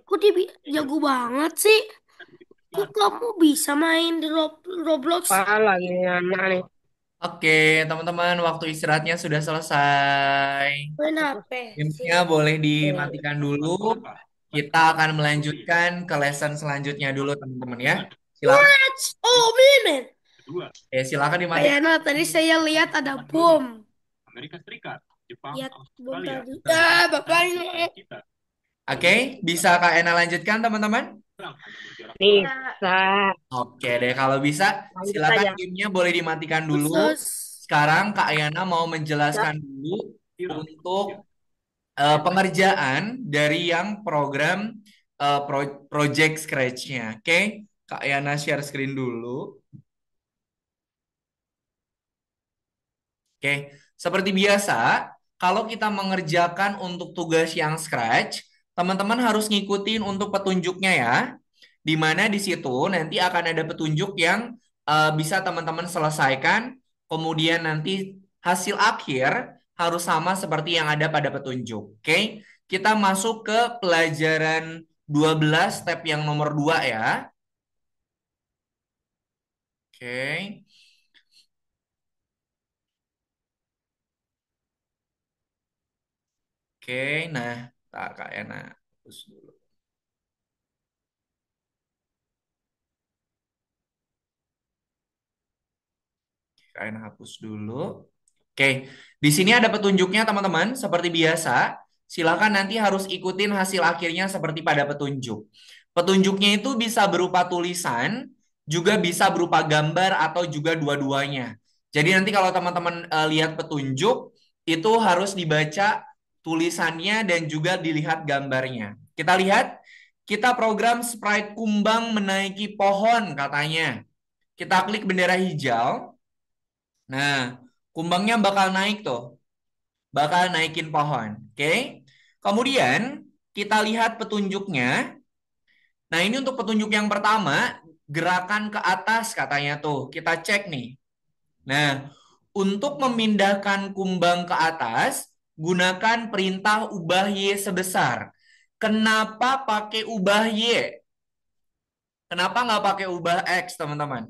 Kok dia jago banget sih? Kok kamu bisa main di Roblox? apa lagi nih anak nih? Oke, teman-teman, waktu istirahatnya sudah selesai. Main HP sih. Gamesnya boleh Eh, dimatikan dulu. Kita akan melanjutkan ke lesson selanjutnya dulu, teman-teman ya. Silakan. What? Oh, minute. Silakan dimatikan. Kayaknya tadi saya lihat ada bom. Lihat bom tadi. Ah, bapaknya. Oke, bisa Kak Ena lanjutkan, teman-teman? bisa. Oke deh, kalau bisa, Lanjut silakan aja. gamenya boleh dimatikan dulu. Khusus. Sekarang Kak Ayana mau Ya. menjelaskan dulu untuk pengerjaan dari yang program project Scratch-nya. Oke, Kak Ayana share screen dulu. Oke, seperti biasa, kalau kita mengerjakan untuk tugas yang scratch, teman-teman harus ngikutin untuk petunjuknya ya. Di mana di situ nanti akan ada petunjuk yang bisa teman-teman selesaikan, kemudian nanti hasil akhir harus sama seperti yang ada pada petunjuk. Oke, kita masuk ke pelajaran 12 step yang nomor 2 ya. Oke. Oke, nah, Kak Ena, hapus dulu. Kak Ena hapus dulu. Oke, di sini ada petunjuknya teman-teman, seperti biasa. Silakan nanti harus ikutin hasil akhirnya seperti pada petunjuk. Petunjuknya itu bisa berupa tulisan, juga bisa berupa gambar atau juga dua-duanya. Jadi nanti kalau teman-teman lihat petunjuk, itu harus dibaca tulisannya dan juga dilihat gambarnya. Kita lihat, kita program sprite kumbang menaiki pohon katanya. Kita klik bendera hijau. Nah, kumbangnya bakal naik tuh, bakal naikin pohon. Oke. Kemudian kita lihat petunjuknya. Nah, ini untuk petunjuk yang pertama, gerakan ke atas katanya tuh. Kita cek nih. Nah, untuk memindahkan kumbang ke atas, gunakan perintah ubah Y sebesar. Kenapa pakai ubah Y? Kenapa nggak pakai ubah X, teman-teman?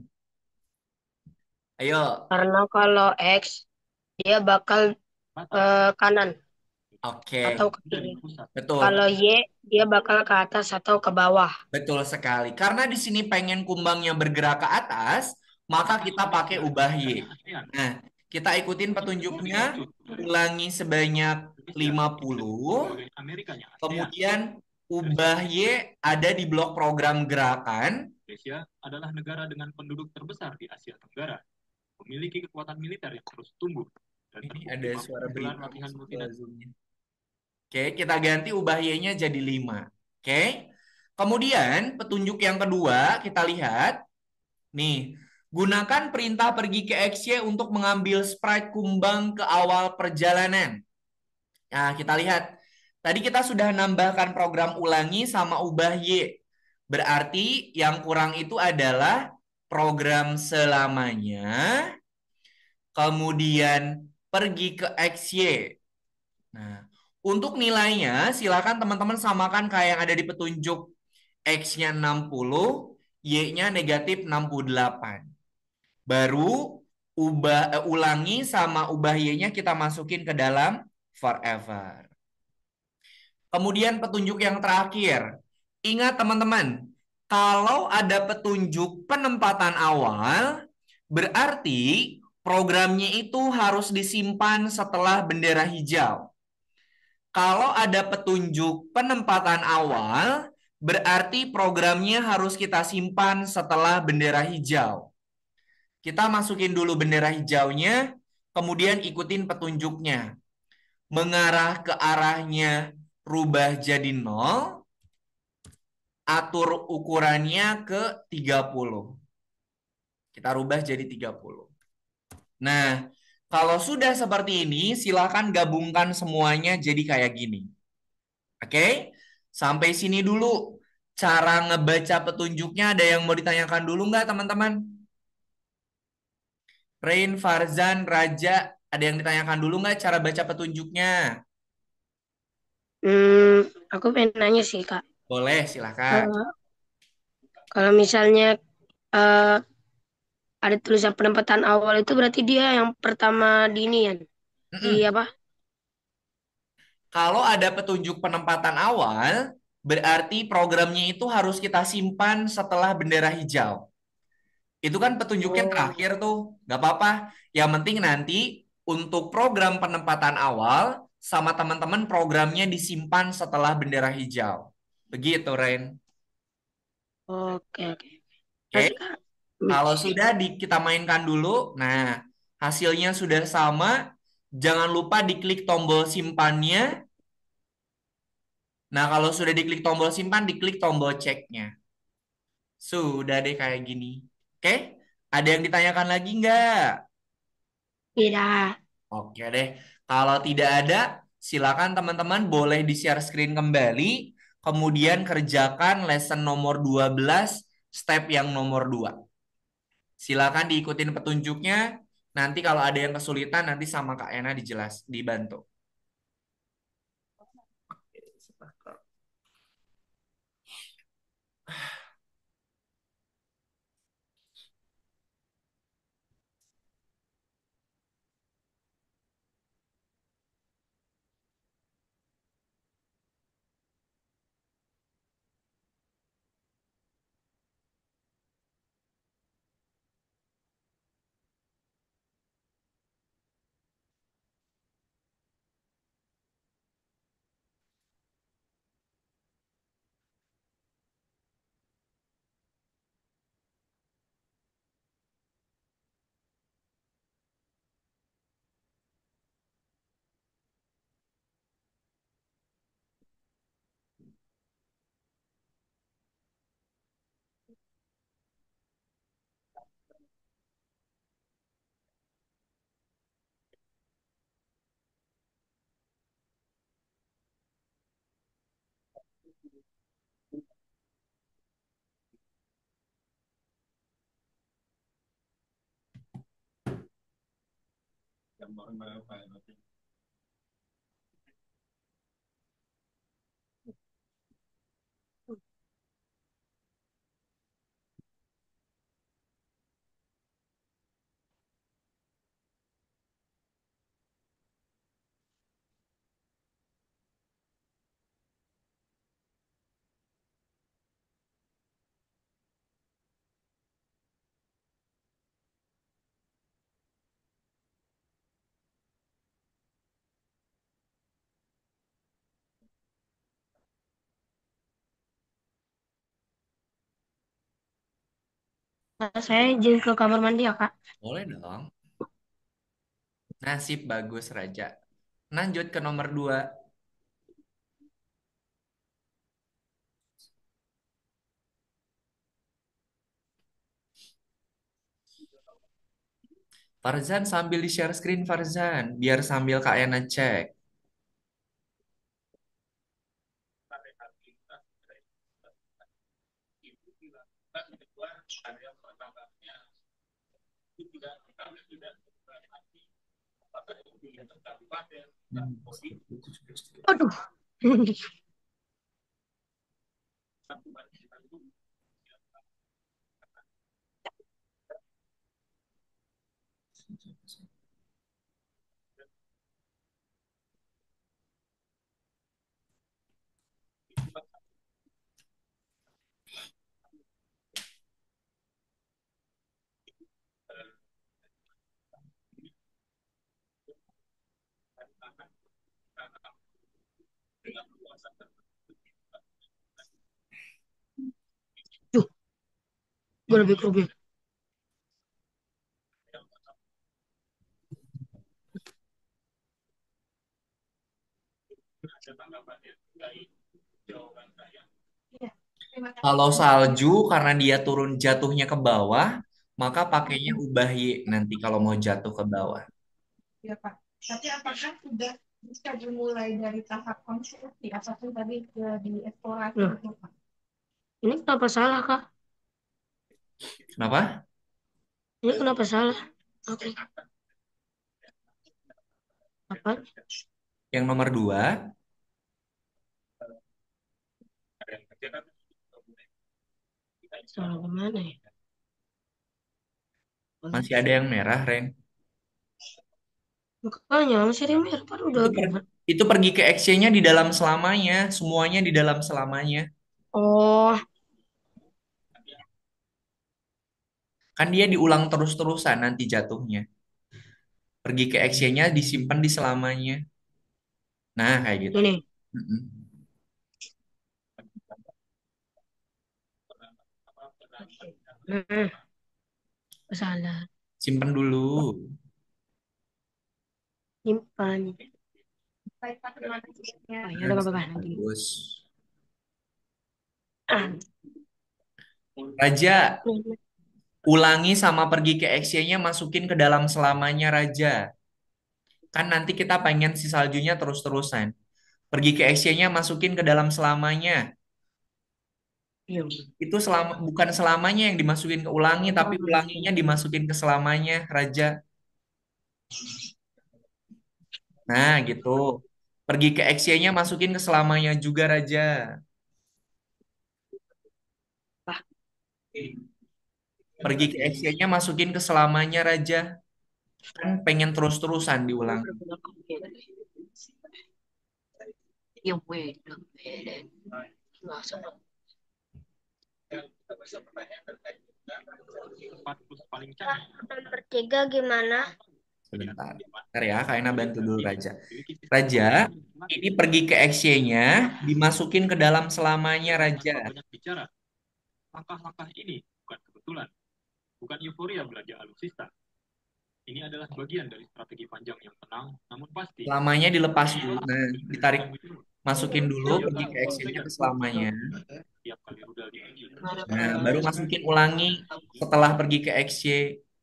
Ayo. Karena kalau X dia bakal kanan Oke. atau ke kiri. Betul. Kalau Y dia bakal ke atas atau ke bawah. Betul sekali. Karena di sini pengen kumbangnya bergerak ke atas, maka kita pakai ubah Y. Nah, kita ikutin petunjuknya, ulangi sebanyak 50, kemudian ubah Y ada di blok program gerakan. Indonesia adalah negara dengan penduduk terbesar di Asia Tenggara, memiliki kekuatan militer yang terus tumbuh, dan Ini terbukti ada mampu suara menggelar berita latihan masuk ke multinasional. Zoom-nya. Oke, kita ganti ubah Y-nya jadi 5. Oke. Kemudian petunjuk yang kedua kita lihat. Nih, gunakan perintah pergi ke XY untuk mengambil sprite kumbang ke awal perjalanan. Nah, kita lihat. Tadi kita sudah nambahkan program ulangi sama ubah Y. Berarti yang kurang itu adalah program selamanya, kemudian pergi ke XY. Nah, untuk nilainya silakan teman-teman samakan kayak yang ada di petunjuk. X-nya 60, Y-nya negatif 68. Baru ulangi sama ubah Y-nya kita masukin ke dalam forever. Kemudian petunjuk yang terakhir. Ingat teman-teman, kalau ada petunjuk penempatan awal, berarti programnya itu harus disimpan setelah bendera hijau. Kalau ada petunjuk penempatan awal, berarti programnya harus kita simpan setelah bendera hijau. Kita masukin dulu bendera hijaunya, kemudian ikutin petunjuknya. Mengarah ke arahnya rubah jadi 0, atur ukurannya ke 30. Kita rubah jadi 30. Nah, kalau sudah seperti ini, silakan gabungkan semuanya jadi kayak gini. Oke? Sampai sini dulu. Cara ngebaca petunjuknya ada yang mau ditanyakan dulu nggak, teman-teman? Rain, Farzan, Raja, ada yang ditanyakan dulu nggak cara baca petunjuknya? Aku pengen nanya sih Kak. Boleh, silakan. Eh, kalau misalnya eh, ada tulisan penempatan awal itu berarti dia yang pertama di ini ya, di Mm-mm. apa? Kalau ada petunjuk penempatan awal, berarti programnya itu harus kita simpan setelah bendera hijau. Itu kan petunjuknya Oh, terakhir tuh, nggak apa-apa. Yang penting nanti untuk program penempatan awal, sama teman-teman programnya disimpan setelah bendera hijau. Begitu, Ren. oke oke. Oke, Masih Kak. kalau sudah kita mainkan dulu. Nah, hasilnya sudah sama. Jangan lupa diklik tombol simpannya. Nah, kalau sudah diklik tombol simpan, diklik tombol ceknya. Sudah deh kayak gini. Oke, ada yang ditanyakan lagi nggak? Tidak. Oke deh. Kalau tidak ada, silakan teman-teman boleh di-share screen kembali. Kemudian kerjakan lesson nomor 12, step yang nomor 2. Silakan diikutin petunjuknya. Nanti kalau ada yang kesulitan, nanti sama Kak Ena dibantu. Nah, saya izin ke kamar mandi ya, Kak. Boleh dong. Nasib bagus, Raja. Lanjut ke nomor 2. Farzan sambil di-share screen, Farzan. Biar sambil Kak Ena cek. Aduh. Duh, gue lebih kerugi. Kalau salju karena dia turun jatuhnya ke bawah, maka pakainya ubah Y nanti kalau mau jatuh ke bawah. Ya, Pak. Tapi apakah sudah bisa dimulai dari tahap konstruksi apapun tadi di eksplorasi Loh, itu, Pak? ini kenapa salah, Kak? Kenapa? Ini kenapa salah? Oke. Apa? Yang nomor 2, Salah kemana ya? masih ada yang merah, Ren. Makanya masih ada merah, Pak. Udah Itu, gimana? itu pergi ke action-nya di dalam selamanya, semuanya di dalam selamanya. Oh, Kan dia diulang terus-terusan nanti jatuhnya. Pergi ke action-nya disimpan di selamanya. Nah, kayak gitu. ini. Mm-mm. Hmm, salah. Simpen dulu. Simpan. Baik, Pak. Terima kasih. Ya. Oh, ya Nah, udah apa-apa. Nanti. bagus. Ah, Raja, ulangi sama pergi ke action-nya masukin ke dalam selamanya, Raja. Kan nanti kita pengen si saljunya terus-terusan. Pergi ke XY-nya masukin ke dalam selamanya. Iya. Itu bukan selamanya yang dimasukin ke ulangi, tapi ulanginya dimasukin ke selamanya, Raja. Nah, gitu. Pergi ke XY-nya masukin ke selamanya juga, Raja. Ah, Pergi ke XY-nya masukin ke selamanya, Raja. Kan pengen terus-terusan diulang. Yung pwede. Langsung. Tempat plus paling canggih. Nomor 3 gimana? Sebentar. Bentar ya, Kak bantu dulu Raja. Memiliki sistem Raja, pengamanan ini pergi ke XY-nya, dimasukin ke dalam selamanya, Raja. tanpa banyak bicara. Langkah-langkah ini bukan kebetulan, bukan euforia belajar alutsista. Ini adalah bagian dari strategi panjang yang tenang, namun pasti. Selamanya dilepas dulu. Nah, ditarik, masukin dulu, Dia pergi tahu ke XY-nya saja ke selamanya. tiap kali rudal diuji. Nah, baru masukin ulangi setelah pergi ke XY.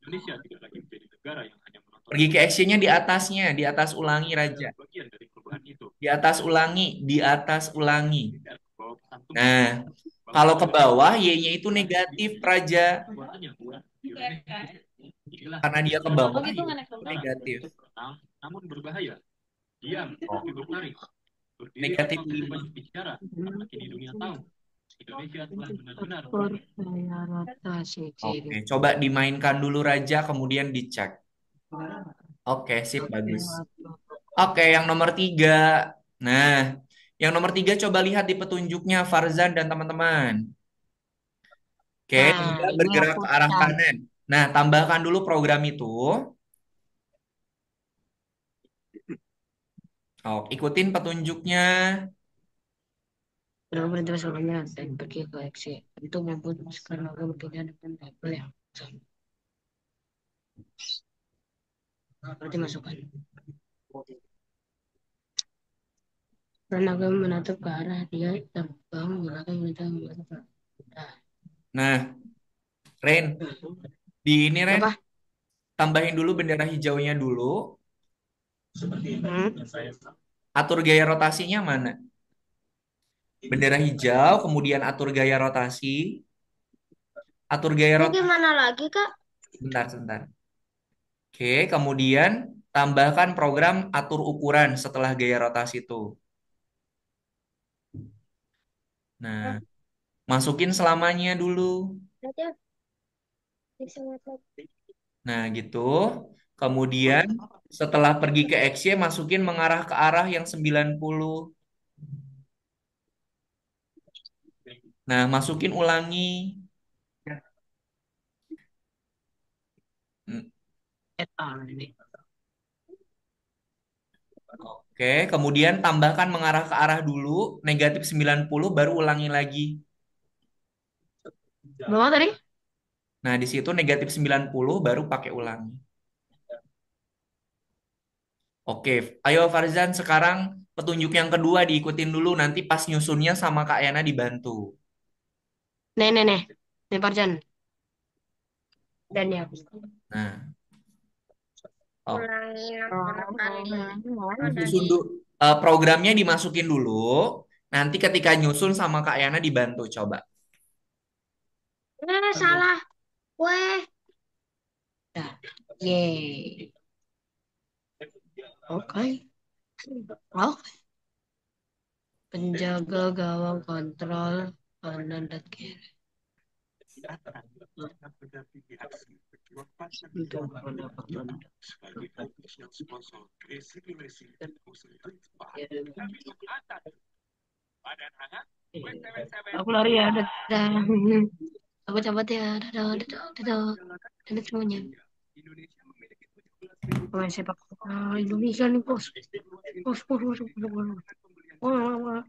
Indonesia tidak lagi menjadi negara yang hanya menonton. Pergi ke XY-nya di atasnya, di atas ulangi, Raja. Bagian dari perubahan itu. Di atas ulangi, di atas ulangi. Bahwa pesan tunggu. Nah, kalau ke bawah, Y-nya itu negatif, Raja. Suaranya bukan Indonesia. Inilah Karena dia ke bawah, itu Y-nya itu negatif. tenang, namun berbahaya. Diam, Oh. tapi bertarik. Berdiri Negatif tanpa 5. banyak bicara. Karena kini dunia tahu. Indonesia telah benar-benar Oke, coba dimainkan dulu Raja, kemudian dicek. Oke, sip, bagus. Oke, yang nomor 3. Nah, yang nomor 3 coba lihat di petunjuknya Farzan dan teman-teman. Oke, Nah, dia ini bergerak aku ke arah cari. kanan. Nah, tambahkan dulu program itu. Oh, ikutin petunjuknya. Dalam perintah sebelumnya dan pergi ke XY. Untuk membuat sekarang berbeda dengan label yang sama. Berarti masukkan. Tenaga menatap ke arah dia terbang menggunakan menatap ke arah. Nah, Ren, di ini Ren, Apa? tambahin dulu bendera hijaunya dulu. Hmm? Atur gaya rotasinya mana? Bendera hijau, kemudian atur gaya rotasi. Atur gaya Ini rotasi. gimana lagi, Kak? Sebentar, sebentar. Oke, kemudian tambahkan program atur ukuran setelah gaya rotasi itu. Nah, masukin selamanya dulu. Berarti bisa ngeliat. Nah, gitu. Kemudian setelah pergi ke XY, masukin mengarah ke arah yang 90. Nah, masukin ulangi. Hmm, Ini. Oke, kemudian tambahkan mengarah ke arah dulu, negatif 90, baru ulangi lagi. Bawa tadi? Nah, di situ negatif 90, baru pakai ulangi. Oke, ayo Farzan, sekarang petunjuk yang kedua diikutin dulu, nanti pas nyusunnya sama Kak Yana dibantu. Nih, nih, nih. Nih, Parjan. Dan ya. Nah, oh, Ulangi nomor kali. susun programnya dimasukin dulu, nanti ketika nyusun sama Kak Yana dibantu, coba. Salah. Weh. Dah. Yeay. Oke. Oh, penjaga gawang kontrol kanan dan kiri. Untuk mendapatkan aku lari ya, dadah. Aku cabut ya, dadah, dadah, dadah. Dadah semuanya. Pemain sepak bola Indonesia nih, bos. Bos, bos, bos, bos, bos. Wah, wah, wah.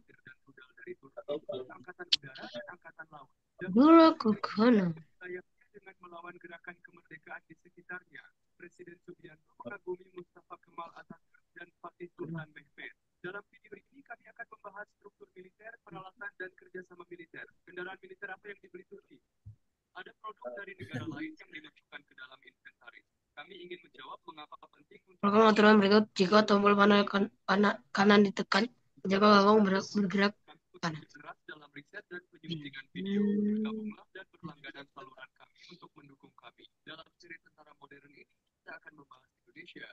Bola ke kanan. dengan melawan gerakan kemerdekaan di sekitarnya, Presiden Subianto mengagumi Mustafa Kemal Atatürk dan Fatih Sultan Mehmet. Dalam video ini kami akan membahas struktur militer, peralatan dan kerjasama militer. Kendaraan militer apa yang dibeli Turki? Ada produk dari negara lain yang dimasukkan ke dalam inventaris. Kami ingin menjawab mengapa penting untuk Program aturan berikut jika tombol panel kanan ditekan, jika gawang bergerak kanan. Keras dalam riset dan penyuntingan video, bergabunglah dan berlangganan saluran kami untuk mendukung kami. Dalam seri tentara modern ini, kita akan membahas Indonesia.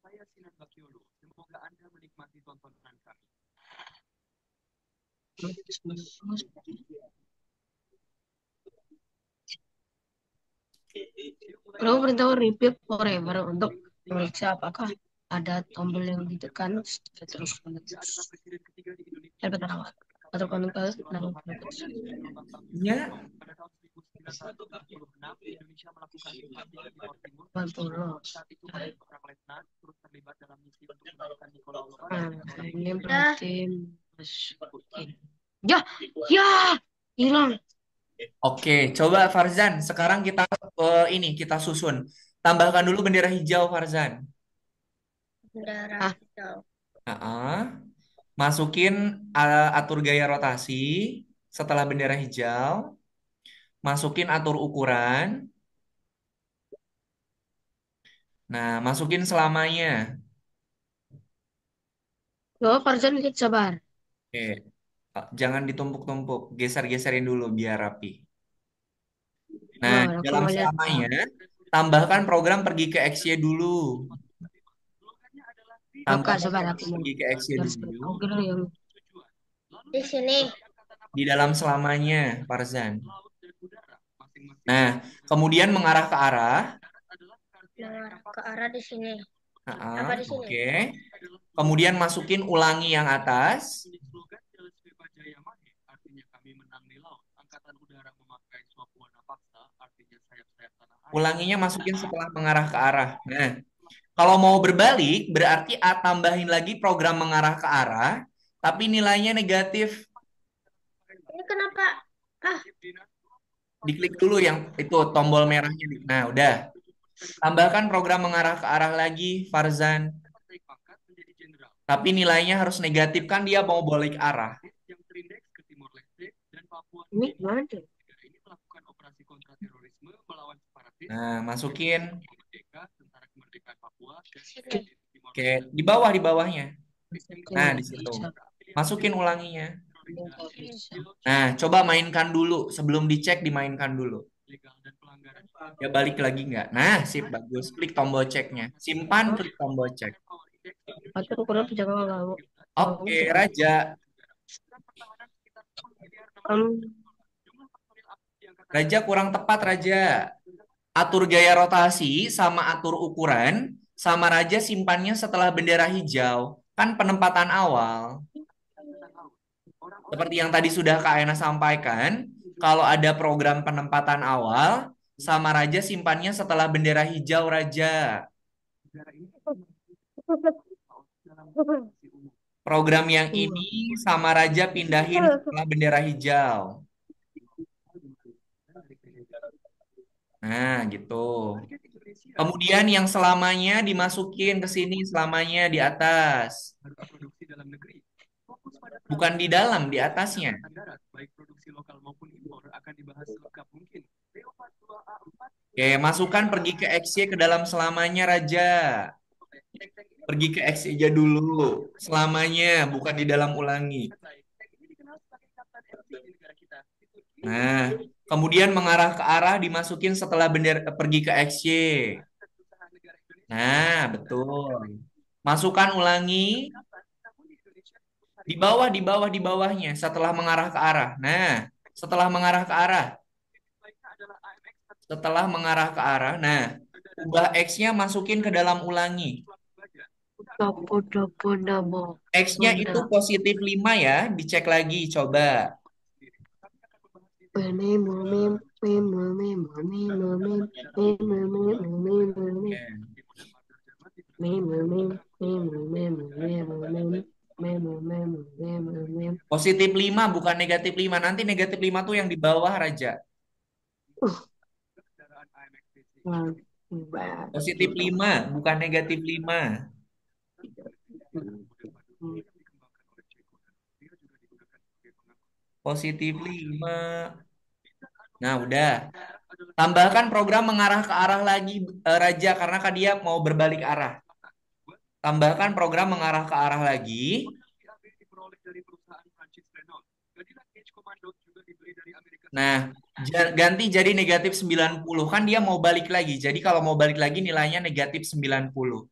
Saya Sinan Bakiolo. Semoga Anda menikmati tontonan kami. Lalu perintah repeat forever untuk memeriksa apakah ada tombol yang ditekan terus menerus. Atau komunikasi dan Ya, Pada tahun 1946, Indonesia melakukan invasi ke Timur Timur. Pantulo. Saat itu seorang letnan terus terlibat dalam misi untuk menemukan Nicola Loban. Ini berarti masukin. Ya, hilang. oke. Coba Farzan, sekarang kita kita susun. Tambahkan dulu bendera hijau, Farzan. Bendera Ah. hijau. Masukin atur gaya rotasi setelah bendera hijau. Masukin atur ukuran. Nah, masukin selamanya. Loh, Farzan dikit sabar. Oke. Jangan ditumpuk-tumpuk. Geser-geserin dulu biar rapi. Nah, Wah, aku dalam mau lihat. selamanya, tambahkan program pergi ke XY dulu. Oke, Tambahkan sabar program aku mau. pergi ke XY dulu. Aku kira yang Di sini. Di dalam selamanya, Farzan. Nah, kemudian mengarah ke arah. Mengarah ke arah di sini. Apa di sini? Oke. Kemudian masukin ulangi yang atas. Slogan Jelas Bebas Jaya Mahe, artinya kami menang di laut. Angkatan Udara memakai suap warna paksa, artinya sayap-sayap tanah air. Ulanginya masukin setelah mengarah ke arah. Nah, kalau mau berbalik, berarti tambahin lagi program mengarah ke arah, tapi nilainya negatif. Ini kenapa? Diklik dulu yang itu tombol merahnya. Nah, udah. Tambahkan program mengarah ke arah lagi, Farzan. Naik pangkat menjadi jenderal. Tapi nilainya harus negatif, kan dia mau balik arah. Yang terindeks ke Timor Leste dan Papua. ini gimana tuh? Negara ini melakukan operasi kontraterorisme melawan separatis. Nah, masukin. Tentara Kemerdekaan Papua dan Sini. Timor Oke, di bawah, di bawahnya. Nah, di situ. Masukin ulanginya. Nah, coba mainkan dulu. Sebelum dicek, dimainkan dulu. legal dan pelanggaran. Ya balik lagi nggak? Nah, sip, bagus. Klik tombol ceknya. Simpan, klik tombol cek. Atur ukuran penjaga gawang. Oke, Raja. Raja kurang tepat, Raja. Atur gaya rotasi sama atur ukuran, sama Raja simpannya setelah bendera hijau. Kan penempatan awal. Seperti yang tadi sudah Kak Ena sampaikan, kalau ada program penempatan awal, sama Raja simpannya setelah bendera hijau, Raja. Program yang ini sama Raja pindahin setelah bendera hijau. Nah, gitu. Kemudian yang selamanya dimasukin ke sini, selamanya di atas. Produksi dalam negeri. Fokus pada Bukan di dalam, di atasnya. darat, baik produksi lokal maupun impor akan dibahas selengkap mungkin. Leopard 2A4 Oke, masukkan pergi ke XY ke dalam selamanya, Raja. Pergi ke XY aja dulu. Selamanya, bukan di dalam ulangi. ini dikenal sebagai kapten MC di negara kita. Nah, kemudian mengarah ke arah dimasukin setelah bendera pergi ke XY. Nah, betul. Masukkan ulangi di bawah, di bawah, di bawahnya setelah mengarah ke arah. Nah, setelah mengarah ke arah. Setelah mengarah ke arah. Nah, ubah X-nya masukin ke dalam ulangi. X-nya itu positif 5 ya, dicek lagi, coba. Positif 5 bukan negatif 5. Nanti negatif 5 tuh yang di bawah, Raja. Positif 5 bukan negatif 5. Positif 5. Nah, udah. Tambahkan program mengarah ke arah lagi, Raja, karena kan dia mau berbalik arah. Tambahkan program mengarah ke arah lagi. PAB diperoleh dari perusahaan Prancis Renault. Gadilah Edge Commando juga dibeli dari Amerika Nah, ganti jadi negatif 90. Kan dia mau balik lagi. Jadi kalau mau balik lagi nilainya negatif 90.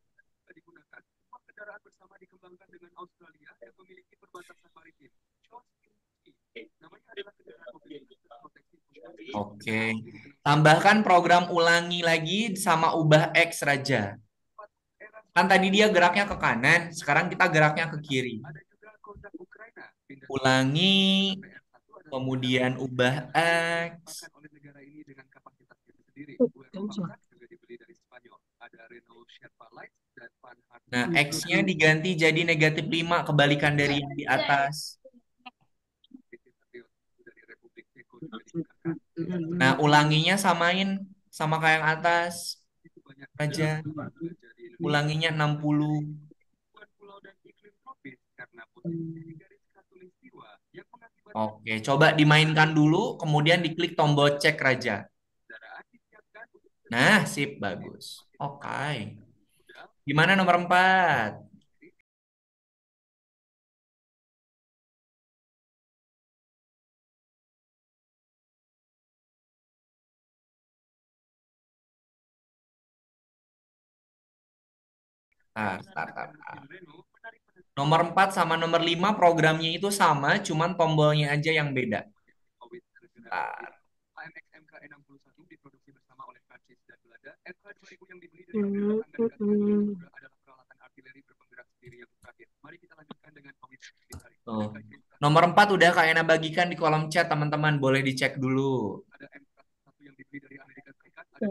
digunakan. Semua kendaraan bersama dikembangkan dengan Australia yang memiliki perbatasan maritim. Charles Kinsey, namanya adalah kendaraan mobilitas terproteksi khusus. Oke. Tambahkan program ulangi lagi sama ubah X, Raja. Kan tadi dia geraknya ke kanan, sekarang kita geraknya ke kiri. Ada juga Kozak Ukraina. Ulangi, kemudian ubah X. Oleh negara ini dengan kapasitasnya sendiri. juga dibeli dari Spanyol. Ada Renault Sherpa Light dan Van Harten. Nah, X-nya diganti jadi negatif 5, kebalikan dari yang di atas. Dari Republik Ceko juga digunakan. Nah, ulanginya samain sama kayak yang atas. Raja. Ulanginya 60. Pulau dan iklim tropis karena posisi di garis khatulistiwa yang mengakibatkan Oke, coba dimainkan dulu, kemudian diklik tombol cek, Raja. kendaraan disiapkan untuk Nah, sip, bagus. Oke. Gimana nomor 4? Start. Nomor 4 sama nomor 5 programnya itu sama, cuman tombolnya aja yang beda. Bentar. AMX MK61 diproduksi bersama oleh Prancis dan Belanda. MK2000 yang dibeli dari Amerika juga adalah peralatan artileri berpenggerak sendiri yang terakhir. Mari kita lanjutkan dengan Awit Bitari. Nomor 4 udah Kak Ena bagikan di kolom chat, teman-teman. Boleh dicek dulu. Ada MK1 yang dibeli dari Amerika Serikat. Ada